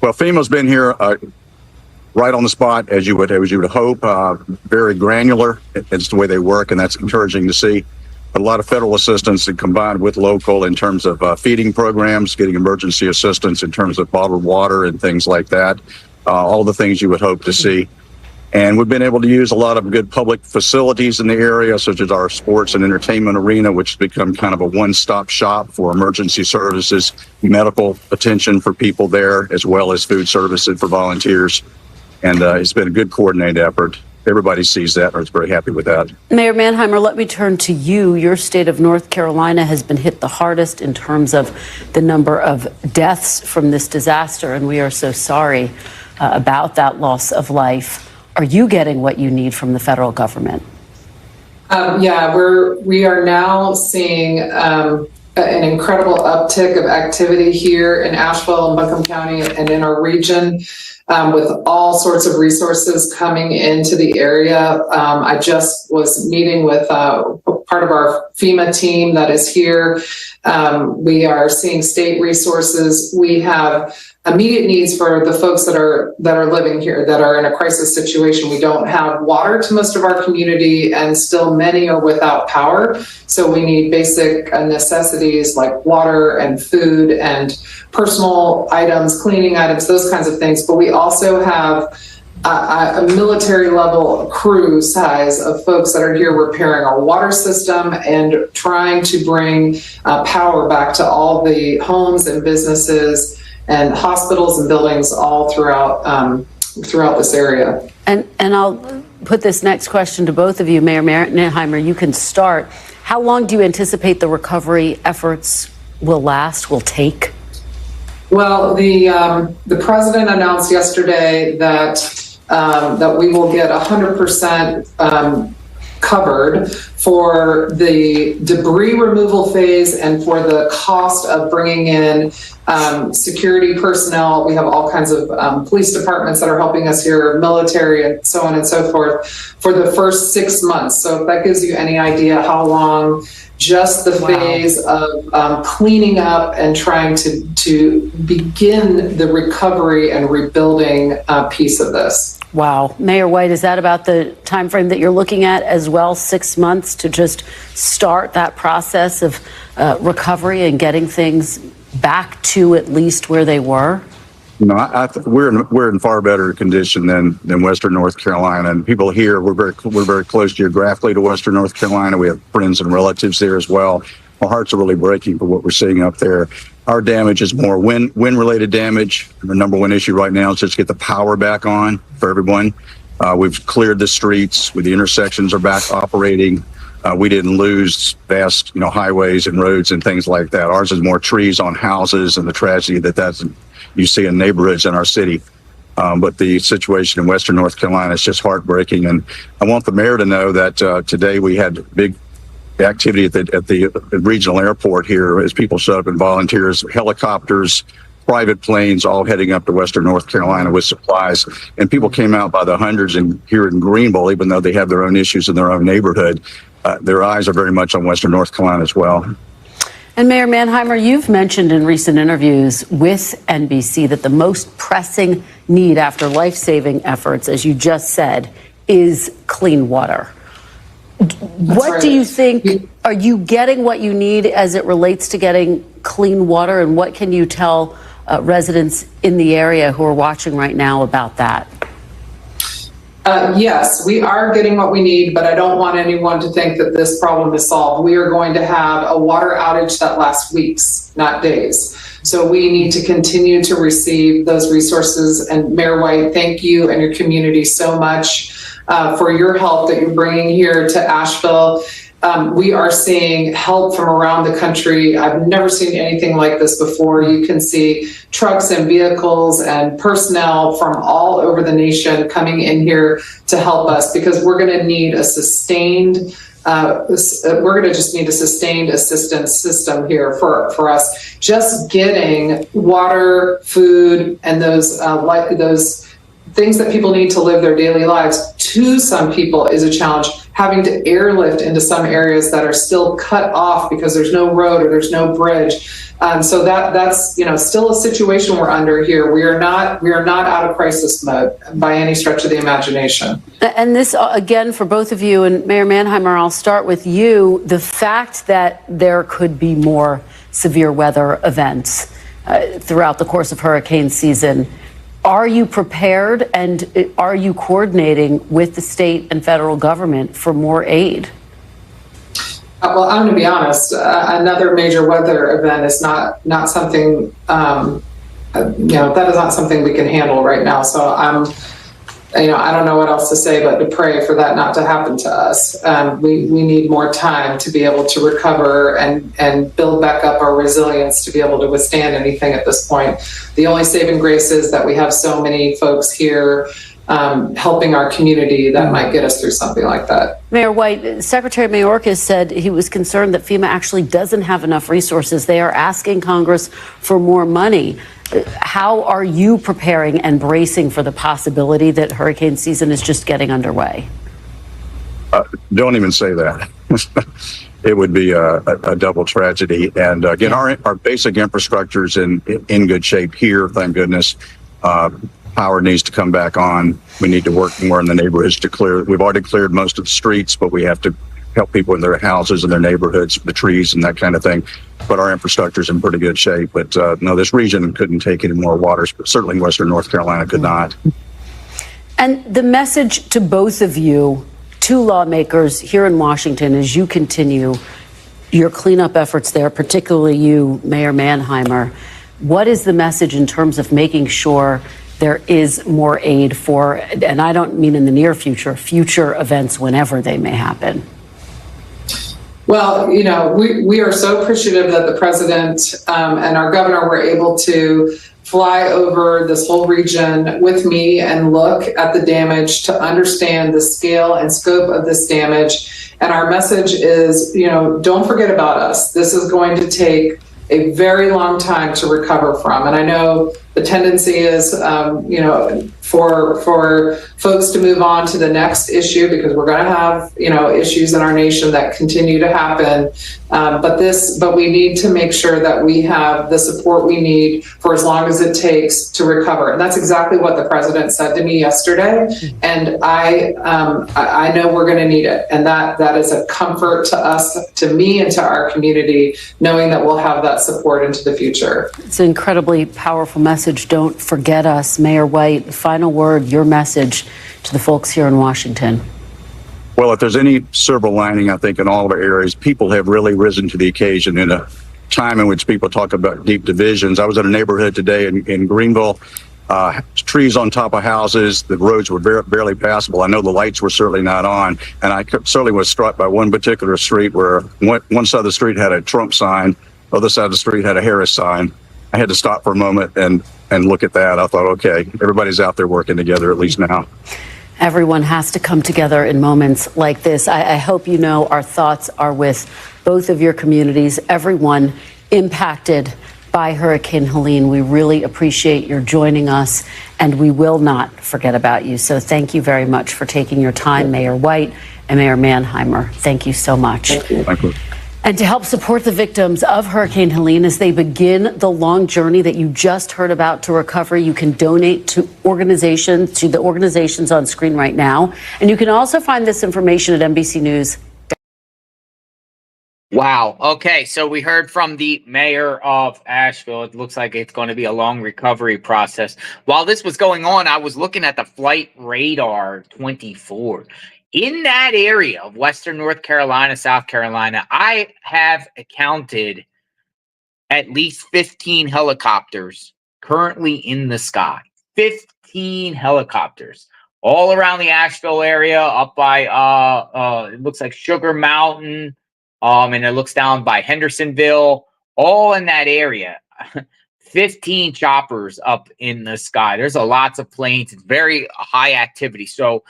Well, FEMA's been here right on the spot, as you would hope. Very granular. It's the way they work, and that's encouraging to see. But a lot of federal assistance and combined with local in terms of feeding programs, getting emergency assistance in terms of bottled water and things like that. All the things you would hope to see. And we've been able to use a lot of good public facilities in the area, such as our sports and entertainment arena, which has become kind of a one-stop shop for emergency services, medical attention for people there, as well as food services for volunteers. And it's been a good coordinated effort. Everybody sees that and is very happy with that. Mayor Manheimer, let me turn to you. Your state of North Carolina has been hit the hardest in terms of the number of deaths from this disaster, and we are so sorry about that loss of life. Are you getting what you need from the federal government? Yeah, we are now seeing an incredible uptick of activity here in Asheville and Buncombe County and in our region. With all sorts of resources coming into the area. I just was meeting with part of our FEMA team that is here. We are seeing state resources. We have immediate needs for the folks that are living here, that are in a crisis situation. We don't have water to most of our community, and still many are without power. So we need basic necessities like water and food and personal items, cleaning items, those kinds of things. But we also have a military level crew size of folks that are here repairing our water system and trying to bring power back to all the homes and businesses and hospitals and buildings all throughout this area. And I'll put this next question to both of you. Mayor Manheimer, you can start. How long do you anticipate the recovery efforts will take? Well, the president announced yesterday that we will get 100% covered for the debris removal phase and for the cost of bringing in security personnel. We have all kinds of police departments that are helping us here, military, and so on and so forth, for the first 6 months. So if that gives you any idea how long just the phase of cleaning up and trying to begin the recovery and rebuilding piece of this. Wow. Mayor White, is that about the time frame that you're looking at as well, 6 months to just start that process of recovery and getting things back to at least where they were? You know, we're in far better condition than Western North Carolina, and people here, we're very close geographically to Western North Carolina. We have friends and relatives there as well. Our hearts are really breaking for what we're seeing up there. Our damage is more wind-related damage. The number one issue right now is just get the power back on for everyone. We've cleared the streets. The intersections are back operating. We didn't lose vast, highways and roads and things like that. Ours is more trees on houses and the tragedy that you see in neighborhoods in our city. But the situation in Western North Carolina is just heartbreaking. And I want the mayor to know that today we had big activity at the regional airport here as people showed up and volunteers, helicopters, private planes, all heading up to Western North Carolina with supplies. And people came out by the hundreds here in Greenville, even though they have their own issues in their own neighborhood. Their eyes are very much on Western North Carolina as well. And Mayor Manheimer, you've mentioned in recent interviews with NBC that the most pressing need after life-saving efforts, as you just said, is clean water. What do you think, are you getting what you need as it relates to getting clean water? And what can you tell residents in the area who are watching right now about that? Yes, we are getting what we need, but I don't want anyone to think that this problem is solved. We are going to have a water outage that lasts weeks, not days. So we need to continue to receive those resources. And Mayor White, thank you and your community so much for your help that you're bringing here to Asheville. We are seeing help from around the country. I've never seen anything like this before. You can see trucks and vehicles and personnel from all over the nation coming in here to help us, because we're going to need a sustained assistance system here for us. Just getting water, food, and those things that people need to live their daily lives to some people is a challenge. Having to airlift into some areas that are still cut off because there's no road or there's no bridge. So that's still a situation we're under here. We are not out of crisis mode by any stretch of the imagination. And this, again, for both of you, and Mayor Manheimer, I'll start with you. The fact that there could be more severe weather events throughout the course of hurricane season, are you prepared, and are you coordinating with the state and federal government for more aid? Well, I'm going to be honest. Another major weather event is not something that is not something we can handle right now. So I don't know what else to say but to pray for that not to happen to us. We need more time to be able to recover and build back up our resilience to be able to withstand anything at this point. The only saving grace is that we have so many folks here helping our community that might get us through something like that. Mayor White, Secretary Mayorkas said he was concerned that FEMA actually doesn't have enough resources. They are asking Congress for more money. How are you preparing and bracing for the possibility that hurricane season is just getting underway? Don't even say that. It would be a double tragedy. And again, our basic infrastructure is in good shape here, thank goodness. Power needs to come back on. We need to work more in the neighborhoods to clear. We've already cleared most of the streets, but we have to help people in their houses and their neighborhoods, the trees and that kind of thing. But our infrastructure is in pretty good shape. But no, this region couldn't take any more water. Certainly Western North Carolina could not. And the message to both of you, to lawmakers here in Washington, as you continue your cleanup efforts there, particularly you, Mayor Manheimer, what is the message in terms of making sure there is more aid for, and I don't mean in the near future, future events whenever they may happen? Well, we are so appreciative that the president and our governor were able to fly over this whole region with me and look at the damage to understand the scale and scope of this damage. And our message is, don't forget about us. This is going to take a very long time to recover from. And I know the tendency is, for folks to move on to the next issue, because we're going to have, issues in our nation that continue to happen. But we need to make sure that we have the support we need for as long as it takes to recover. And that's exactly what the president said to me yesterday. And I know we're going to need it. And that is a comfort to us, to me, and to our community, knowing that we'll have that support into the future. It's an incredibly powerful message. Don't forget us. Mayor White, final word, your message to the folks here in Washington. Well, if there's any silver lining, I think in all of our areas, people have really risen to the occasion in a time in which people talk about deep divisions. I was in a neighborhood today in Greenville, trees on top of houses. The roads were barely passable. I know the lights were certainly not on. And I certainly was struck by one particular street where one side of the street had a Trump sign, the other side of the street had a Harris sign. I had to stop for a moment and and look at that, I thought, okay, everybody's out there working together at least now. Everyone has to come together in moments like this. I hope you know our thoughts are with both of your communities, everyone impacted by Hurricane Helene. We really appreciate your joining us, and we will not forget about you. So thank you very much for taking your time, Mayor White and Mayor Mannheimer. Thank you so much. Thank you. And to help support the victims of Hurricane Helene as they begin the long journey that you just heard about to recovery, you can donate to the organizations on screen right now. And you can also find this information at NBC News. Wow. Okay. So we heard from the mayor of Asheville. It looks like it's going to be a long recovery process. While this was going on, I was looking at the Flight Radar 24. In that area of Western North Carolina, South Carolina, I have counted at least 15 helicopters currently in the sky. 15 helicopters all around the Asheville area, up by it looks like Sugar Mountain, and it looks down by Hendersonville, all in that area. 15 choppers up in the sky. There's lots of planes. It's very high activity. So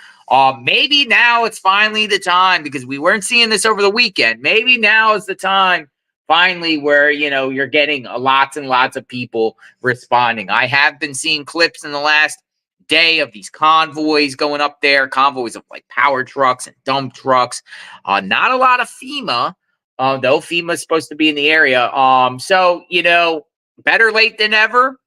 maybe now it's finally the time, because we weren't seeing this over the weekend. Maybe now is the time finally where, you know, you're getting lots and lots of people responding. I have been seeing clips in the last day of these convoys going up there, convoys of like power trucks and dump trucks. Not a lot of FEMA, though FEMA is supposed to be in the area. So, you know, better late than ever.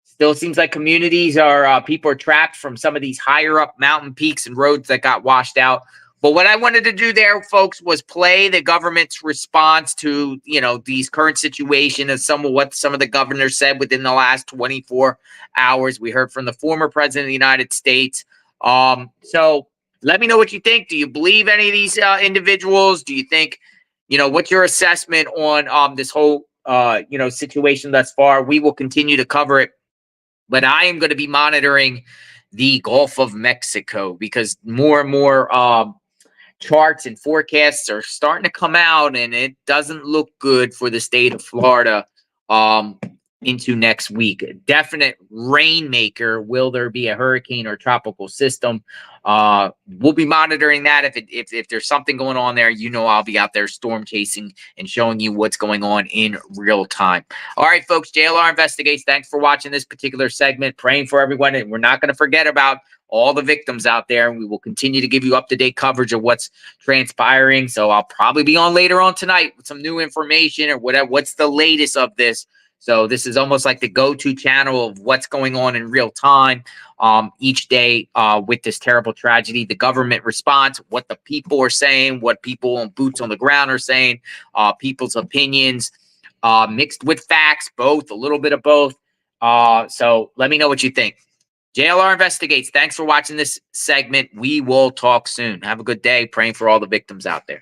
Still seems like communities are, people are trapped from some of these higher up mountain peaks and roads that got washed out. But what I wanted to do there, folks, was play the government's response to, you know, these current situation and what some of the governors said within the last 24 hours. We heard from the former president of the United States. So let me know what you think. Do you believe any of these individuals? Do you think, you know, what's your assessment on this whole you know, situation thus far? We will continue to cover it, but I am going to be monitoring the Gulf of Mexico, because more and more charts and forecasts are starting to come out, and it doesn't look good for the state of Florida into next week. A definite rainmaker. Will there be a hurricane or tropical system? We'll be monitoring that. If there's something going on there, you know, I'll be out there storm chasing and showing you what's going on in real time. All right, folks, JLR Investigates. Thanks for watching this particular segment. Praying for everyone, and we're not going to forget about all the victims out there, and we will continue to give you up-to-date coverage of what's transpiring. So I'll probably be on later on tonight with some new information or whatever. What's the latest of this? So this is almost like the go-to channel of what's going on in real time each day with this terrible tragedy. The government response, what the people are saying, what people on boots on the ground are saying, people's opinions mixed with facts, both, a little bit of both. So let me know what you think. JLR Investigates. Thanks for watching this segment. We will talk soon. Have a good day. Praying for all the victims out there.